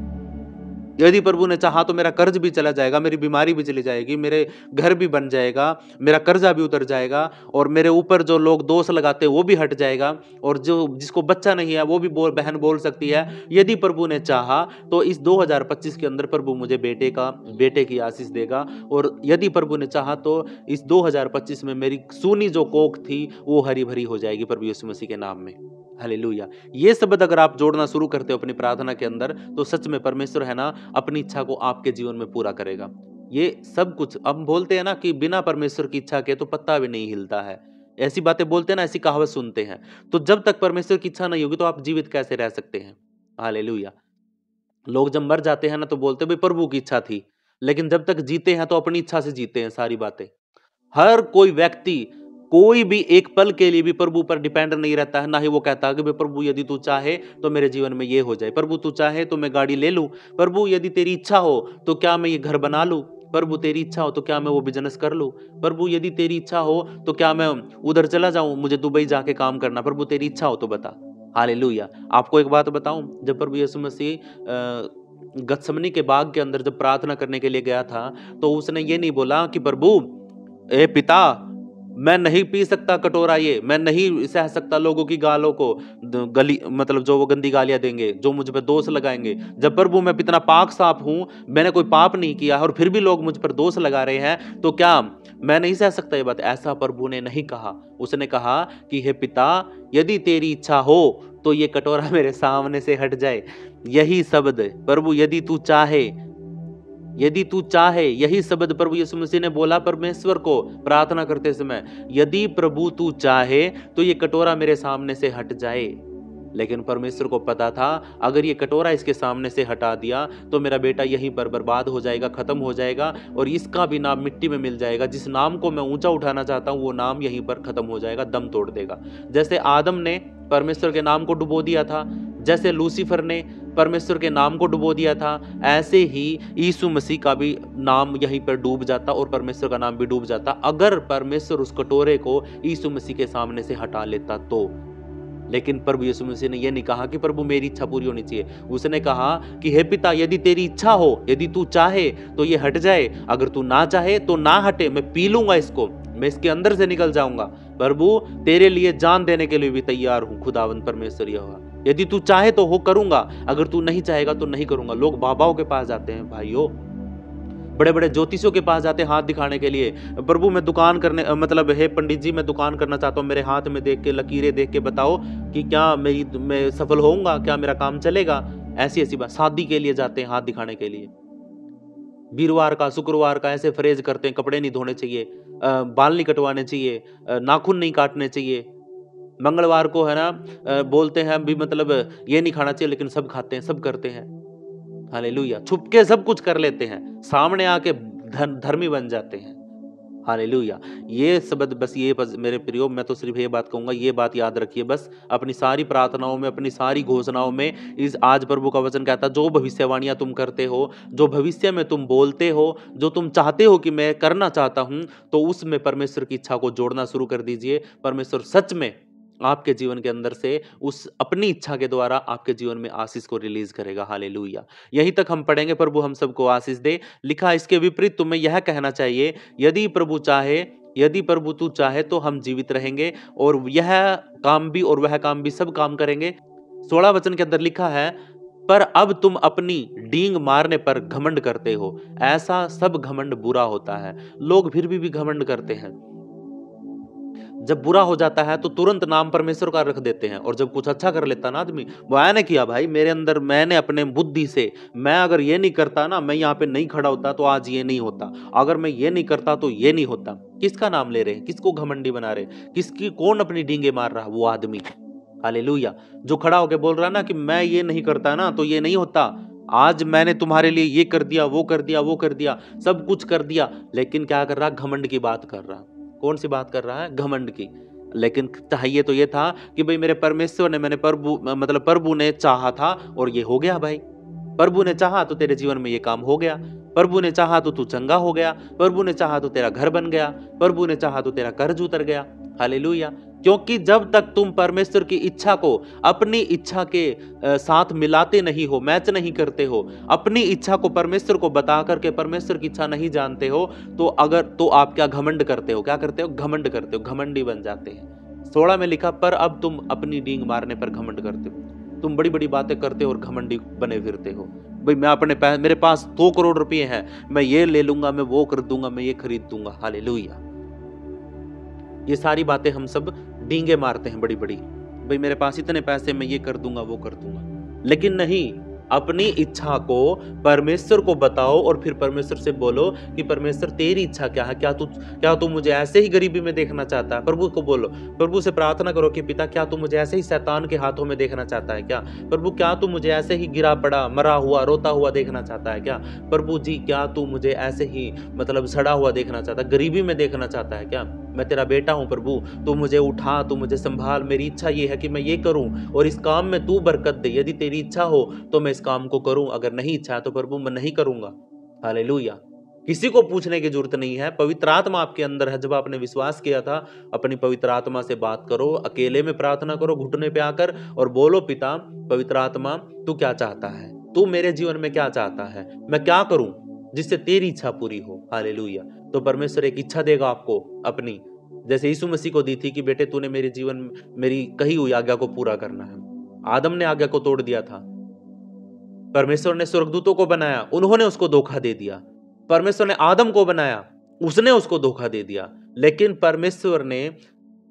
Speaker 1: यदि प्रभु ने चाहा तो मेरा कर्ज भी चला जाएगा, मेरी बीमारी भी चली जाएगी, मेरे घर भी बन जाएगा, मेरा कर्जा भी उतर जाएगा, और मेरे ऊपर जो लोग दोष लगाते हैं वो भी हट जाएगा, और जो जिसको बच्चा नहीं है वो भी बहन बोल सकती है, यदि प्रभु ने चाहा तो इस 2025 के अंदर प्रभु मुझे बेटे की आशीष देगा, और यदि प्रभु ने चाहा तो इस 2025 में मेरी सूनी जो कोख थी वो हरी भरी हो जाएगी, प्रभु यीशु मसीह के नाम में। हालेलुया। ये शब्द अगर आप जोड़ना शुरू करते हो अपनी प्रार्थना के अंदर, तो सच में परमेश्वर है ना अपनी इच्छा को आपके जीवन में पूरा करेगा। ये सब कुछ हम बोलते हैं ना कि बिना परमेश्वर की इच्छा के तो पत्ता भी नहीं हिलता है, ऐसी बातें बोलते हैं ना, ऐसी कहावत सुनते हैं। तो जब तक परमेश्वर की इच्छा नहीं होगी तो आप जीवित कैसे रह सकते हैं? हालेलुया। लोग जब मर जाते हैं ना तो बोलते भाई प्रभु की इच्छा थी, लेकिन जब तक जीते हैं तो अपनी इच्छा से जीते हैं सारी बातें। हर कोई व्यक्ति कोई भी एक पल के लिए भी प्रभु पर डिपेंड नहीं रहता है, ना ही वो कहता है कि प्रभु यदि तू चाहे तो मेरे जीवन में ये हो जाए, प्रभु तू चाहे तो मैं गाड़ी ले लूं, प्रभु यदि तेरी इच्छा हो तो क्या मैं ये घर बना लूं, प्रभु तेरी इच्छा हो तो क्या मैं वो बिजनेस कर लूं, प्रभु यदि तेरी इच्छा हो तो क्या मैं उधर चला जाऊं, मुझे दुबई जाके काम करना, प्रभु तेरी इच्छा हो तो बता। हालेलुया। आपको एक बात बताऊं, जब प्रभु यीशु मसीह गत्समनी के बाग के अंदर जब प्रार्थना करने के लिए गया था, तो उसने ये नहीं बोला कि प्रभु ए पिता मैं नहीं पी सकता कटोरा ये, मैं नहीं सह सकता लोगों की गालों को, गली मतलब जो वो गंदी गालियां देंगे, जो मुझ पर दोष लगाएंगे। जब प्रभु मैं इतना पाक साफ हूं, मैंने कोई पाप नहीं किया और फिर भी लोग मुझ पर दोष लगा रहे हैं, तो क्या मैं नहीं सह सकता ये बात? ऐसा प्रभु ने नहीं कहा। उसने कहा कि हे पिता, यदि तेरी इच्छा हो तो ये कटोरा मेरे सामने से हट जाए। यही शब्द प्रभु, यदि तू चाहे, यदि तू चाहे, यही शब्द प्रभु यीशु मसीह ने बोला परमेश्वर को प्रार्थना करते समय, यदि प्रभु तू चाहे तो ये कटोरा मेरे सामने से हट जाए। लेकिन परमेश्वर को पता था, अगर ये कटोरा इसके सामने से हटा दिया तो मेरा बेटा यहीं पर बर्बाद हो जाएगा, खत्म हो जाएगा, और इसका भी नाम मिट्टी में मिल जाएगा। जिस नाम को मैं ऊंचा उठाना चाहता हूं वो नाम यहीं पर खत्म हो जाएगा, दम तोड़ देगा। जैसे आदम ने परमेश्वर के नाम को डुबो दिया था, जैसे लूसीफर ने परमेश्वर के नाम को डुबो दिया था, ऐसे ही यीशु मसीह का भी नाम यहीं पर डूब जाता और परमेश्वर का नाम भी डूब जाता, अगर परमेश्वर उस कटोरे को यीशु मसीह के सामने से हटा लेता तो। लेकिन प्रभु यीशु मसीह ने यह नहीं कहा कि प्रभु मेरी इच्छा पूरी होनी चाहिए। उसने कहा कि हे पिता, यदि तेरी इच्छा हो, यदि तू चाहे तो ये हट जाए, अगर तू ना चाहे तो ना हटे, मैं पी लूंगा इसको, मैं इसके अंदर से निकल जाऊंगा। प्रभु तेरे लिए जान देने के लिए भी तैयार हूं, खुदावंद परमेश्वर यहोवा। यदि तू चाहे तो हो करूंगा, अगर तू नहीं चाहेगा तो नहीं करूंगा। लोग बाबाओं के पास जाते हैं भाइयों, बड़े बड़े ज्योतिषियों के पास जाते हैं हाथ दिखाने के लिए। प्रभु मैं दुकान करने मतलब हे पंडित जी मैं दुकान करना चाहता हूँ, मेरे हाथ में देख के, लकीरें देख के बताओ कि क्या मैं सफल होऊंगा, क्या मेरा काम चलेगा। ऐसी ऐसी बात। शादी के लिए जाते हैं हाथ दिखाने के लिए, वीरवार का शुक्रवार का ऐसे फ्रेज करते हैं, कपड़े नहीं धोने चाहिए, बाल नहीं कटवाने चाहिए, नाखून नहीं काटने चाहिए। मंगलवार को है ना बोलते हैं भी मतलब ये नहीं खाना चाहिए, लेकिन सब खाते हैं, सब करते हैं। हालेलुया। छुप के सब कुछ कर लेते हैं, सामने आके धर्मी बन जाते हैं। हालेलुया। ये शब्द बस ये मेरे प्रियो, मैं तो सिर्फ ये बात कहूंगा, ये बात याद रखिए बस अपनी सारी प्रार्थनाओं में, अपनी सारी घोषणाओं में। इस आज प्रभु का वचन कहता है, जो भविष्यवाणियां तुम करते हो, जो भविष्य में तुम बोलते हो, जो तुम चाहते हो कि मैं करना चाहता हूं, तो उसमें परमेश्वर की इच्छा को जोड़ना शुरू कर दीजिए। परमेश्वर सच में आपके जीवन के अंदर से उस अपनी इच्छा के द्वारा आपके जीवन में आशीष को रिलीज करेगा। हालेलुया। यहीं तक हम पढ़ेंगे, प्रभु हम सबको आशीष दे। लिखा इसके विपरीत तुम्हें यह कहना चाहिए, यदि प्रभु चाहे, यदि प्रभु तू चाहे तो हम जीवित रहेंगे और यह काम भी और वह काम भी, सब काम करेंगे। 16 वचन के अंदर लिखा है, पर अब तुम अपनी डींग मारने पर घमंड करते हो। ऐसा सब घमंड बुरा होता है। लोग फिर भी घमंड करते हैं। जब बुरा हो जाता है तो तुरंत नाम परमेश्वर का रख देते हैं, और जब कुछ अच्छा कर लेता ना आदमी, वो मैंने किया भाई, मेरे अंदर, मैंने अपने बुद्धि से, मैं अगर ये नहीं करता ना, मैं यहाँ पे नहीं खड़ा होता तो आज ये नहीं होता, अगर मैं ये नहीं करता तो ये नहीं होता। किसका नाम ले रहे हैं? किसको घमंडी बना रहे? किसकी, कौन अपनी डींगे मार रहा? वो आदमी। हालेलुया। जो खड़ा होकर बोल रहा है ना कि मैं ये नहीं करता ना तो ये नहीं होता, आज मैंने तुम्हारे लिए ये कर दिया, वो कर दिया, वो कर दिया, सब कुछ कर दिया, लेकिन क्या कर रहा? घमंड की बात कर रहा। कौन सी बात कर रहा है? घमंड की। लेकिन चाहिए तो ये था कि भाई मेरे परमेश्वर ने, मैंने प्रभु ने चाहा था और ये हो गया भाई। प्रभु ने चाहा तो तेरे जीवन में ये काम हो गया, प्रभु ने चाहा तो तू चंगा हो गया, प्रभु ने चाहा तो तेरा घर बन गया, प्रभु ने चाहा तो तेरा कर्ज उतर गया। हालेलुया। क्योंकि जब तक तुम परमेश्वर की इच्छा को अपनी इच्छा के साथ मिलाते नहीं हो, मैच नहीं करते हो, अपनी इच्छा को परमेश्वर को बता करके परमेश्वर की इच्छा नहीं जानते हो, तो आप क्या घमंड करते हो? क्या करते हो? घमंड करते हो, घमंडी बन जाते हैं। 16 में लिखा, पर अब तुम अपनी डींग मारने पर घमंड करते हो। तुम बड़ी बड़ी बातें करते हो और घमंडी बने फिरते हो। भाई मैं मेरे पास 2 करोड़ रुपए हैं, मैं ये ले लूंगा, मैं वो कर दूंगा, मैं ये खरीद दूंगा। हालेलुया। ये सारी बातें हम सब डींगे मारते हैं बड़ी बड़ी, भाई मेरे पास इतने पैसे, मैं ये कर दूंगा, वो कर दूंगा। लेकिन नहीं, अपनी इच्छा को परमेश्वर को बताओ और फिर परमेश्वर से बोलो कि परमेश्वर तेरी इच्छा क्या है? क्या तू मुझे ऐसे ही गरीबी में देखना चाहता है? प्रभु को बोलो, प्रभु से प्रार्थना करो कि पिता क्या तू मुझे ऐसे ही शैतान के हाथों में देखना चाहता है क्या? प्रभु क्या तू मुझे ऐसे ही गिरा पड़ा, मरा हुआ, रोता हुआ देखना चाहता है क्या? प्रभु जी क्या तू मुझे ऐसे ही सड़ा हुआ देखना चाहता है, गरीबी में देखना चाहता है क्या? मैं तेरा बेटा हूं प्रभु, तू मुझे उठा, तू मुझे संभाल, मेरी इच्छा ये है कि मैं ये करूं और इस काम में तू बरकत दे। यदि तेरी इच्छा हो तो मैं इस काम को करूं, अगर नहीं इच्छा है तो प्रभु मैं नहीं करूंगा। हालेलुया। किसी को पूछने की जरूरत नहीं है, पवित्र आत्मा आपके अंदर है। जब आपने विश्वास किया था, अपनी पवित्र आत्मा से बात करो, अकेले में प्रार्थना करो घुटने पे आकर और बोलो, पिता पवित्र आत्मा तू क्या चाहता है? तू मेरे जीवन में क्या चाहता है? मैं क्या करूं जिससे तेरी इच्छा पूरी हो? हालेलुया। तो परमेश्वर एक इच्छा देगा आपको अपनी, जैसे यीशु मसीह को दी थी कि बेटे तूने मेरे जीवन मेरी कही हुई आज्ञा को पूरा करना है। आदम ने आज्ञा को तोड़ दिया था। परमेश्वर ने स्वर्गदूतों को बनाया, उन्होंने उसको धोखा दे दिया। परमेश्वर ने आदम को बनाया, उसने उसको धोखा दे दिया। लेकिन परमेश्वर ने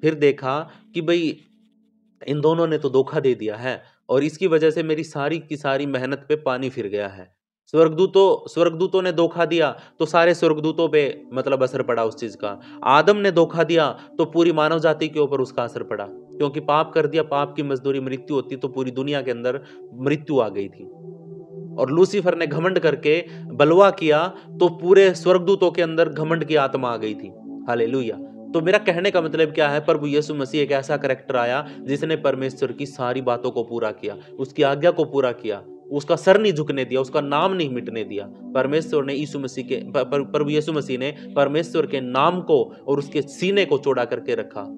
Speaker 1: फिर देखा कि भाई इन दोनों ने तो धोखा दे दिया है और इसकी वजह से मेरी सारी की सारी मेहनत पे पानी फिर गया है। स्वर्गदूतों ने धोखा दिया तो सारे स्वर्गदूतों पे मतलब असर पड़ा उस चीज का। आदम ने धोखा दिया तो पूरी मानव जाति के ऊपर उसका असर पड़ा, क्योंकि पाप कर दिया, पाप की मजदूरी मृत्यु होती, तो पूरी दुनिया के अंदर मृत्यु आ गई थी। और लूसीफर ने घमंड करके बलवा किया तो पूरे स्वर्गदूतों के अंदर घमंड की आत्मा आ गई थी। हालेलुया। तो मेरा कहने का मतलब क्या है, प्रभु यीशु मसीह एक ऐसा करैक्टर आया जिसने परमेश्वर की सारी बातों को पूरा किया, उसकी आज्ञा को पूरा किया, उसका सर नहीं झुकने दिया, उसका नाम नहीं मिटने दिया। परमेश्वर ने यीशु मसीह के प्रभु यीशु मसीह ने परमेश्वर के नाम को और उसके सीने को चौड़ा करके रखा।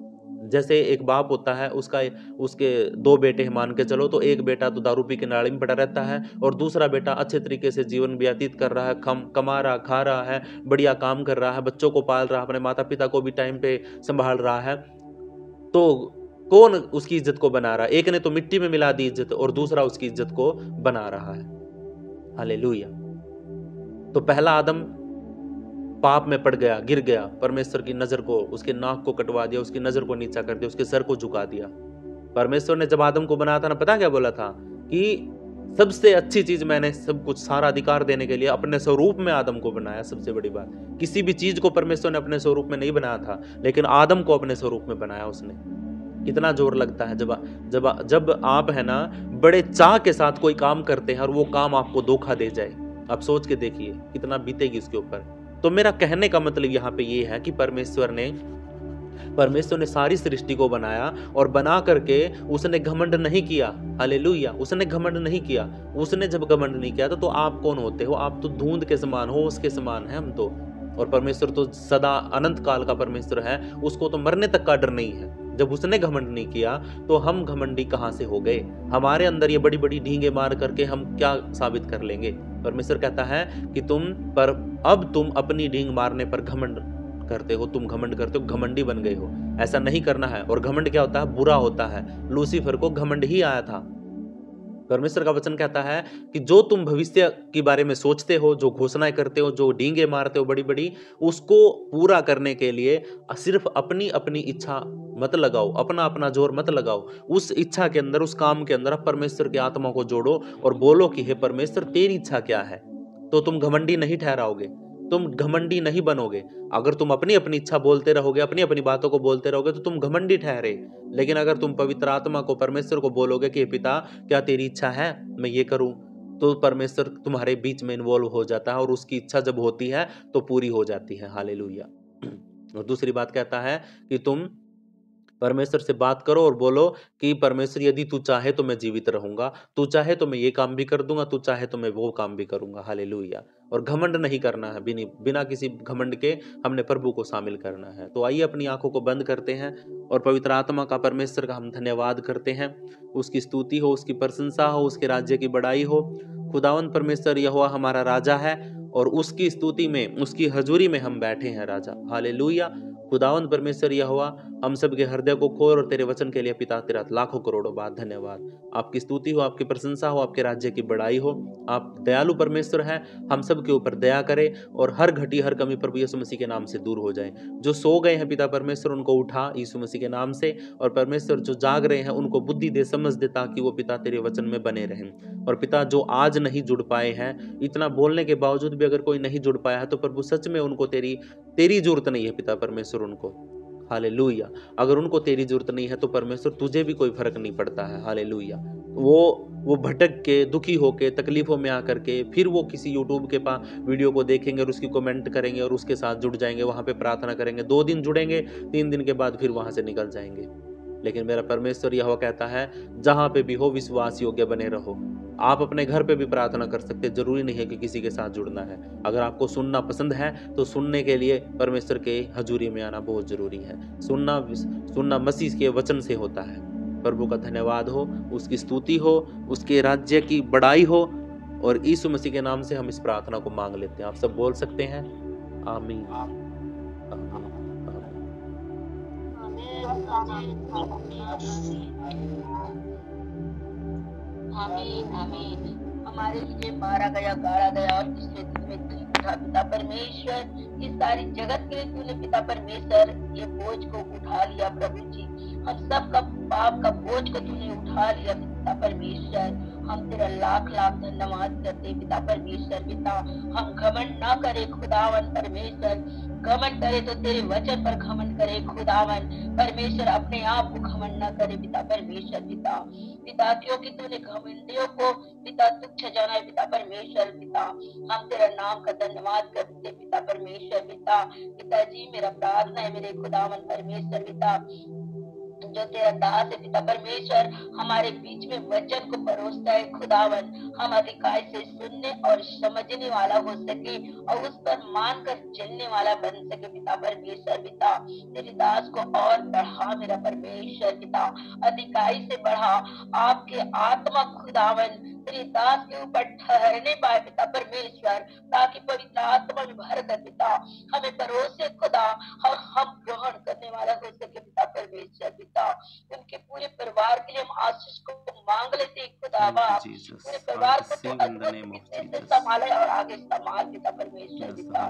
Speaker 1: जैसे एक बाप होता है, उसके दो बेटे मान के चलो, तो एक बेटा तो दारू पी के नाली में पड़ा रहता है और दूसरा बेटा अच्छे तरीके से जीवन व्यतीत कर रहा है, कमा रहा, खा रहा है, बढ़िया काम कर रहा है, बच्चों को पाल रहा है, अपने माता पिता को भी टाइम पे संभाल रहा है। तो कौन उसकी इज्जत को बना रहा है? एक ने तो मिट्टी में मिला दी इज्जत और दूसरा उसकी इज्जत को बना रहा है। हालेलुया। तो पहला आदम पाप में पड़ गया, गिर गया, परमेश्वर की नजर को, उसके नाक को कटवा दिया, उसकी नजर को नीचा कर दिया, उसके सर को झुका दिया। परमेश्वर ने जब आदम को बनाया था ना, पता क्या बोला था कि सबसे अच्छी चीज मैंने सब कुछ सारा अधिकार देने के लिए अपने स्वरूप में आदम को बनाया। सबसे बड़ी बात, किसी भी चीज को परमेश्वर ने अपने स्वरूप में नहीं बनाया था, लेकिन आदम को अपने स्वरूप में बनाया उसने। कितना जोर लगता है जब आप है ना बड़े चाह के साथ कोई काम करते हैं और वो काम आपको धोखा दे जाए। आप सोच के देखिए कितना बीतेगी उसके ऊपर। तो मेरा कहने का मतलब यहाँ पे ये है कि परमेश्वर ने सारी सृष्टि को बनाया और बना करके उसने घमंड नहीं किया। हालेलुया। उसने घमंड नहीं किया। उसने जब घमंड नहीं किया तो आप कौन होते हो? आप तो धुंध के समान हो, उसके समान है हम तो। और परमेश्वर तो सदा अनंत काल का परमेश्वर है, उसको तो मरने तक का डर नहीं है। जब उसने घमंड नहीं किया तो हम घमंडी कहां से हो गए? हमारे अंदर ये बड़ी बड़ी ढींगे मार करके हम क्या साबित कर लेंगे? परमेश्वर कहता है कि अब तुम अपनी ढींग मारने पर घमंड करते हो, तुम घमंड करते हो, घमंडी बन गए हो। ऐसा नहीं करना है। और घमंड क्या होता है? बुरा होता है। लूसीफर को घमंड ही आया था। परमेश्वर का वचन कहता है कि जो तुम भविष्य के बारे में सोचते हो, जो घोषणाएं करते हो, जो डींगे मारते हो बड़ी बड़ी, उसको पूरा करने के लिए सिर्फ अपनी अपनी इच्छा मत लगाओ, अपना अपना जोर मत लगाओ। उस इच्छा के अंदर, उस काम के अंदर आप परमेश्वर की आत्मा को जोड़ो और बोलो कि हे परमेश्वर तेरी इच्छा क्या है। तो तुम घमंडी नहीं ठहराओगे, तुम घमंडी नहीं बनोगे। अगर तुम अपनी अपनी इच्छा बोलते रहोगे, अपनी अपनी बातों को बोलते रहोगे तो तुम घमंडी ठहरे। लेकिन अगर तुम पवित्र आत्मा को, परमेश्वर को बोलोगे कि पिता क्या तेरी इच्छा है मैं ये करूं, तो परमेश्वर तुम्हारे बीच में इन्वॉल्व हो जाता है और उसकी इच्छा जब होती है तो पूरी हो जाती है। हालेलुया। और दूसरी बात कहता है कि तुम परमेश्वर से बात करो और बोलो कि परमेश्वर यदि तू चाहे तो मैं जीवित रहूंगा, तू चाहे तो मैं ये काम भी कर दूंगा, तू चाहे तो मैं वो काम भी करूंगा। हालेलुया। और घमंड नहीं करना है, बिना किसी घमंड के हमने प्रभु को शामिल करना है। तो आइए अपनी आंखों को बंद करते हैं और पवित्र आत्मा का, परमेश्वर का हम धन्यवाद करते हैं। उसकी स्तुति हो, उसकी प्रशंसा हो, उसके राज्य की बड़ाई हो। खुदावंद परमेश्वर यहोवा हमारा राजा है और उसकी स्तुति में, उसकी हजूरी में हम बैठे हैं राजा। हालेलुया। खुदावंद परमेश्वर यहोवा हम सब के हृदय को खोल, और तेरे वचन के लिए पिता तेरा लाखों करोड़ों बार धन्यवाद। आपकी स्तुति हो, आपकी प्रशंसा हो, आपके राज्य की बड़ाई हो। आप दयालु परमेश्वर हैं, हम सब के ऊपर दया करें और हर घटी हर कमी प्रभु यीशु मसीह के नाम से दूर हो जाए। जो सो गए हैं पिता परमेश्वर उनको उठा यीशु मसीह के नाम से, और परमेश्वर जो जाग रहे हैं उनको बुद्धि दे, समझ दे, ताकि वो पिता तेरे वचन में बने रहें। और पिता जो आज नहीं जुड़ पाए हैं, इतना बोलने के बावजूद भी अगर कोई नहीं जुड़ पाया है तो प्रभु सच में उनको तेरी जरूरत नहीं है पिता परमेश्वर उनको। हालेलुया। अगर उनको तेरी जरूरत नहीं है तो परमेश्वर तुझे भी कोई फर्क नहीं पड़ता है। हालेलुया। वो भटक के, दुखी होके, तकलीफों में आकर के फिर वो किसी यूट्यूब के पास वीडियो को देखेंगे और उसकी कमेंट करेंगे और उसके साथ जुड़ जाएंगे, वहां पे प्रार्थना करेंगे, 2 दिन जुड़ेंगे, 3 दिन के बाद फिर वहां से निकल जाएंगे। लेकिन मेरा परमेश्वर यहोवा कहता है जहां पे भी हो विश्वास योग्य बने रहो। आप अपने घर पे भी प्रार्थना कर सकते, जरूरी नहीं है कि किसी के साथ जुड़ना है। अगर आपको सुनना पसंद है तो सुनने के लिए परमेश्वर के हजूरी में आना बहुत जरूरी है। सुनना मसीह के वचन से होता है। प्रभु का धन्यवाद हो, उसकी स्तुति हो, उसके राज्य की बड़ाई हो, और यीशु मसीह के नाम से हम इस प्रार्थना को मांग लेते हैं। आप सब बोल सकते हैं आमीन।
Speaker 2: आमीन आमीन। हमारे लिए मारा गया, गाड़ा गया और तीसरे दिन में जी उठा पिता परमेश्वर। इस सारी जगत के लिए तूने पिता परमेश्वर ये बोझ को उठा लिया प्रभु जी। हम सब का पाप का बोझ को तूने उठा लिया पिता परमेश्वर। हम तेरा लाख लाख धन्यवाद करते पिता परमेश्वर पिता। हम घमंड ना करे खुदावन परमेश्वर, घमंड करे तो तेरे वचन पर घमंड करे खुदावन परमेश्वर, अपने आप को घमंड ना करे पिता परमेश्वर पिता। पिता क्योंकि तूने घमंडियों को पिता तुच्छ जाना है पिता परमेश्वर पिता। हम तेरा नाम का धन्यवाद करते पिता परमेश्वर पिता। पिताजी मेरा प्रार्थना है मेरे खुदावन परमेश्वर पिता, जो तेरा दास है पिता परमेश्वर हमारे बीच में वचन को परोसता है खुदावन, हम अधिकार से सुनने और समझने वाला हो सके और उस पर मानकर चलने वाला बन सके पिता परमेश्वर पिता। तेरे दास को और बढ़ा मेरा परमेश्वर पिता, अधिकारी से बढ़ा आपके आत्मा खुदावन तेरे दास के ऊपर ठहरने पाए पिता परमेश्वर, ताकि पवित्र आत्मा में भर कर पिता हमें परोसे खुदा और हम ग्रहण करने वाला हो सके पिता परमेश्वर पिता। उनके पूरे परिवार के लिए हम आशीष को मांग लेते हैं खुदा बाप, पूरे परिवार को अद्भुत से संभाले और आगे संभाल पिता परमेश्वर पिता।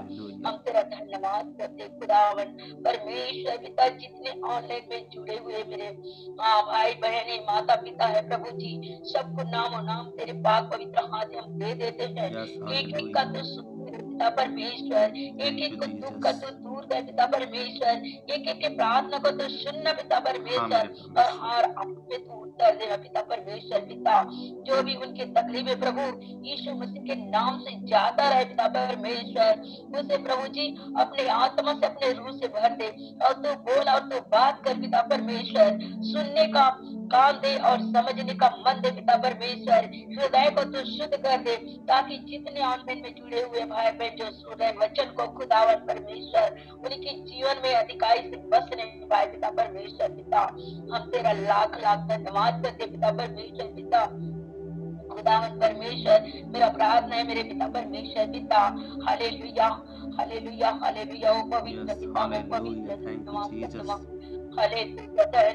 Speaker 2: हम तेरा धन्यवाद करते खुदावन परमेश्वर पिता। जितने ऑनलाइन में जुड़े हुए मेरे भाई बहने माता पिता है प्रभु जी, सबको नाम नाम तेरे पाक पवित्र हाथ हम दे देते हैं। एक एक का तो पिता परमेश्वर, एक एक को दुख का तो दूर कर पिता परमेश्वर, एक एक के प्रार्थना को तो सुनना पिता परमेश्वर और हर आप पे तू उत्तर देना पिता परमेश्वर पिता। जो भी उनके तकलीफ है प्रभु यीशु मसीह के नाम से जाता रहे पिता परमेश्वर, उसे प्रभु जी अपने आत्मा से अपने रूह से भर दे और तू बोल और तू बात कर पिता परमेश्वर। सुनने का कान दे और समझने का मन दे पिता परमेश्वर। हृदय को तू शुद्ध कर दे ताकि जितने ऑनलाइन में जुड़े हुए भाई बहन जो सुन रहे वचन को खुदावन परमेश्वर उनके जीवन में अधिकारी से बसने पाए पिता परमेश्वर पिता। हम तेरा लाख लाख धन्यवाद करते पिता परमेश्वर पिता। खुदावन परमेश्वर मेरा प्रार्थना है मेरे पिता परमेश्वर पिता। Hallelujah hallelujah hallelujah. ओ पवित्र पिता ओ पवित्र धन्यवाद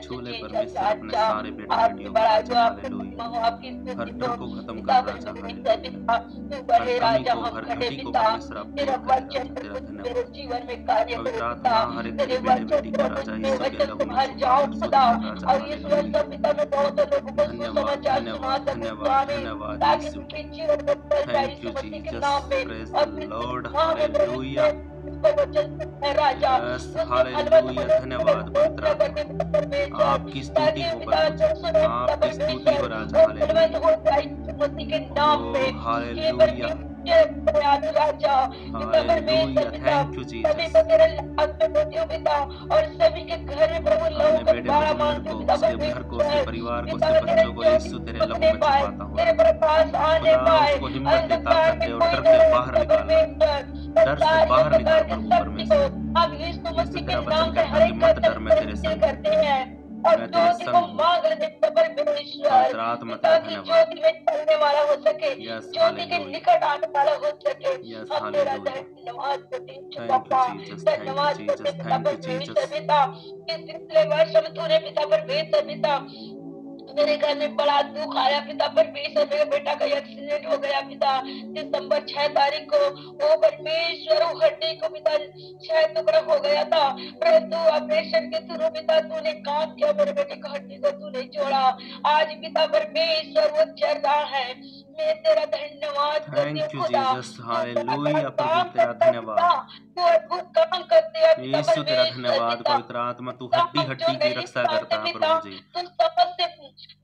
Speaker 1: छोले परमेश्वर अपने सारे बेटा बेटियों को हर डर को खत्म कर राजा, हर कमी को हर घटी को परमेश्वर आप दूर कर तेरा धन्यवाद। पवित्र आत्मा हर एक बेटे बेटी को राजा यीशु के लहू में धन्यवाद धन्यवाद धन्यवाद धन्यवाद यीशु। Thank you Jesus, praise the Lord, hallelujah hallelujah. धन्यवाद पवित्र आत्मा, आपकी स्तुति हो परमेश्वर, आपकी स्तुति हो राजा, hallelujah hallelujah thank you Jesus. और सभी के घर में प्रभु लोगों को उसके घर को उसके परिवार को उसके बच्चों को यीशु तेरे लहू में छुपाता हूँ। खुदा उसको हिम्मत दे, ताकत दे और डर से बाहर निकाल, डर से बाहर निकाल प्रभु परमेश्वर। यीशु तेरा वचन कहता है कि मत डर, मैं तेरे संग हूँ, मैं तेरे संग पवित्र आत्मा तेरा धन्यवाद।
Speaker 2: चलने वाला हो सके, ज्योति के निकट आने वाला हो सके। हम तेरा धन्यवाद करते हैं पापा, धन्यवाद करते हैं पिता परमेश्वर पिता। इस पिछले वर्ष में तूने पिता परमेश्वर पिता मेरे घर में बड़ा दुख आया पिता परमेश्वर। मेरे बेटा का एक्सीडेंट हो गया पिता दिसंबर 6 तारीख को। वो परमेश्वर हड्डी को पिता 6 टुकड़ा हो गया था, परंतु ऑपरेशन के थ्रू पिता तूने काम किया, मेरे बेटे का हड्डी को तूने जोड़ा। आज पिता परमेश्वर वो चल रहा है। मैं तेरा धन्यवाद करती हूँ खुदा,
Speaker 1: हालेलुया प्रभु तेरा धन्यवाद,
Speaker 2: तू अद्भुत काम करते हैं
Speaker 1: यीशु तेरा धन्यवाद। पवित्र आत्मा तू हड्डी हड्डी की रक्षा करता है प्रभु जी,
Speaker 2: तू समझ से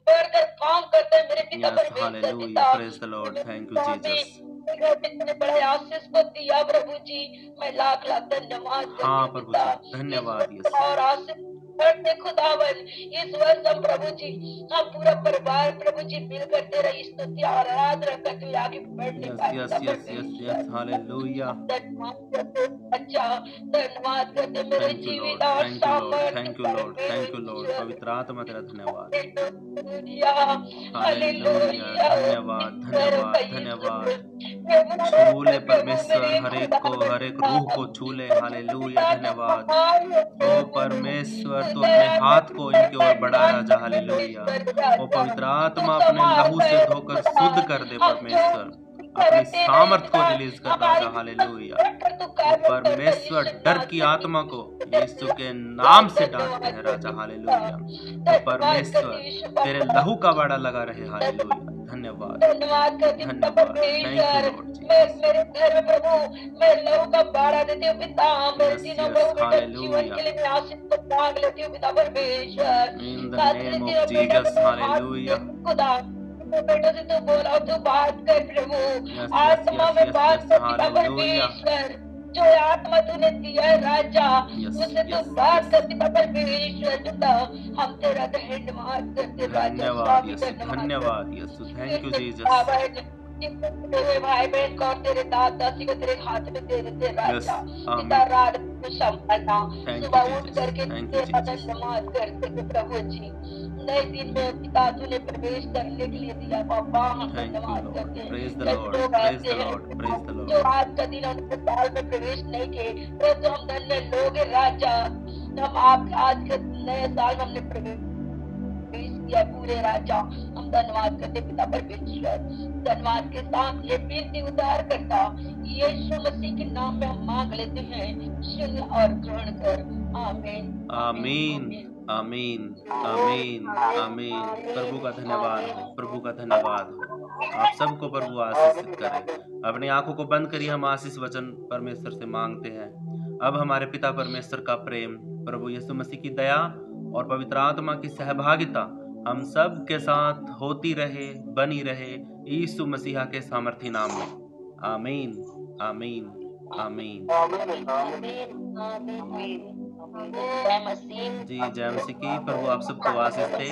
Speaker 2: बढ़कर काम करते हैं मेरे पिता परमेश्वर पिता।
Speaker 1: Praise the Lord, thank you Jesus.
Speaker 2: इतने बड़े आशीष को दिया प्रभु जी, मैं लाख लाख धन्यवाद।
Speaker 1: हाँ प्रभु जी धन्यवाद यीशु।
Speaker 2: और आशीष बढ़ते खुदावन इस वर्ष हम प्रभु जी हम पूरा परिवार प्रभु जी मिलकर तेरा स्तुति और आराधना करते आगे बढ़ने पाए।
Speaker 1: हालेलुया
Speaker 2: अच्छा धन्यवाद करते मेरे जीवित और सामर्थ्य।
Speaker 1: Thank you Lord, thank you Lord. पवित्र आत्मा तेरा धन्यवाद,
Speaker 2: हालेलुया
Speaker 1: धन्यवाद धन्यवाद धन्यवाद। छूले परमेश्वर हर एक को, हर एक रूह को छूले, हालेलुया धन्यवाद। ओ परमेश्वर और तू अपने हाथ को इनकी ओर बढ़ा राजा, हालेलुया। ओ पवित्र आत्मा अपने लहू से धोकर शुद्ध कर दे परमेश्वर, अपनी सामर्थ को रिलीज कर राजा, हालेलुया। ओ परमेश्वर डर की आत्मा को यीशु के नाम से डांटते हैं राजा, हालेलुया। ओ परमेश्वर तेरे लहू का बाड़ा लगा रहे, हालेलुया। धन्यवाद,
Speaker 2: धन्यवाद करती हूँ पिता
Speaker 1: धन्यवाद, थैंक यू
Speaker 2: परमेश्वर।
Speaker 1: लॉर्ड
Speaker 2: मैं
Speaker 1: जीसस।
Speaker 2: मेरे घर में प्रभु मैं लहू का बाड़ा देती हूँ पिता। मेरे
Speaker 1: यस
Speaker 2: तीनों
Speaker 1: यस,
Speaker 2: प्रभु बेटे जीवन
Speaker 1: हालेलुया।
Speaker 2: के लिए मैं आशीष को मांग लेती हूँ पिता परमेश्वर।
Speaker 1: इन द
Speaker 2: साथ में
Speaker 1: नेम
Speaker 2: तीनों
Speaker 1: ऑफ
Speaker 2: बेटा
Speaker 1: जीसस,
Speaker 2: को हाथ
Speaker 1: हालेलुया।
Speaker 2: में खुदा अपने बेटों से तू बोला तू बात कर प्रभु।
Speaker 1: यस यस
Speaker 2: आत्मा
Speaker 1: यस
Speaker 2: में
Speaker 1: यस
Speaker 2: बात
Speaker 1: यस,
Speaker 2: कर पिता
Speaker 1: हालेलुया।
Speaker 2: परमेश्वर। जो आत्मा तूने दिया है राजा
Speaker 1: यस
Speaker 2: उससे तू
Speaker 1: यस
Speaker 2: बात
Speaker 1: यस,
Speaker 2: कर पिता परमेश्वर। पिता हम तेरा धन्यवाद करते राजा,
Speaker 1: धन्यवाद
Speaker 2: स्वामी
Speaker 1: यीशु,
Speaker 2: धन्यवाद
Speaker 1: धन्यवाद
Speaker 2: करते।
Speaker 1: यीशु, थैंक यू
Speaker 2: तेरे
Speaker 1: जीसस।
Speaker 2: तेरे भाई बहन को और तेरे दादा दादी को तेरे हाथ में दे देते
Speaker 1: यस,
Speaker 2: राजा। पिता
Speaker 1: आमीन।
Speaker 2: रात को संभालना,
Speaker 1: थैंक यू
Speaker 2: सुबह उठ
Speaker 1: जीसस,
Speaker 2: करके
Speaker 1: थैंक यू
Speaker 2: तेरा
Speaker 1: जीसस।
Speaker 2: धन्यवाद करते थे प्रभु जी। नए दिन में पिता तूने प्रवेश करने के लिए दिया पापा, हम
Speaker 1: थैंक यू
Speaker 2: धन्यवाद
Speaker 1: लॉर्ड,
Speaker 2: करते हैं।
Speaker 1: प्रेज द
Speaker 2: कई
Speaker 1: लॉर्ड,
Speaker 2: लोग
Speaker 1: प्रेज
Speaker 2: ऐसे
Speaker 1: द
Speaker 2: हैं
Speaker 1: लॉर्ड, प्रेज द
Speaker 2: जो
Speaker 1: लॉर्ड।
Speaker 2: आज का दिन उनके साल में प्रवेश नहीं किए, तो हम धन्य लोग हैं राजा। हम आप आज के नए साल में हमने प्रवेश किया पूरे राजा। हम धन्यवाद करते पिता परमेश्वर। धन्यवाद के साथ ये विनती उद्धार करता यीशु मसीह के नाम में हम मांग लेते हैं, सुन और ग्रहण कर। आमीन
Speaker 1: आमीन आमीन आमीन आमीन। प्रभु का धन्यवाद हो, प्रभु का धन्यवाद हो। आप सबको प्रभु आशीषित करे। अपनी आंखों को बंद करिए, हम आशीष वचन परमेश्वर से मांगते हैं। अब हमारे पिता परमेश्वर का प्रेम, प्रभु यीशु मसीह की दया और पवित्र आत्मा की सहभागिता हम सब के साथ होती रहे, बनी रहे, यीशु मसीहा के सामर्थी नाम में। आमीन आमीन आमीन।
Speaker 2: जय मसीह।
Speaker 1: जी जय मसीह की। प्रभु आप सबको आशीष दे।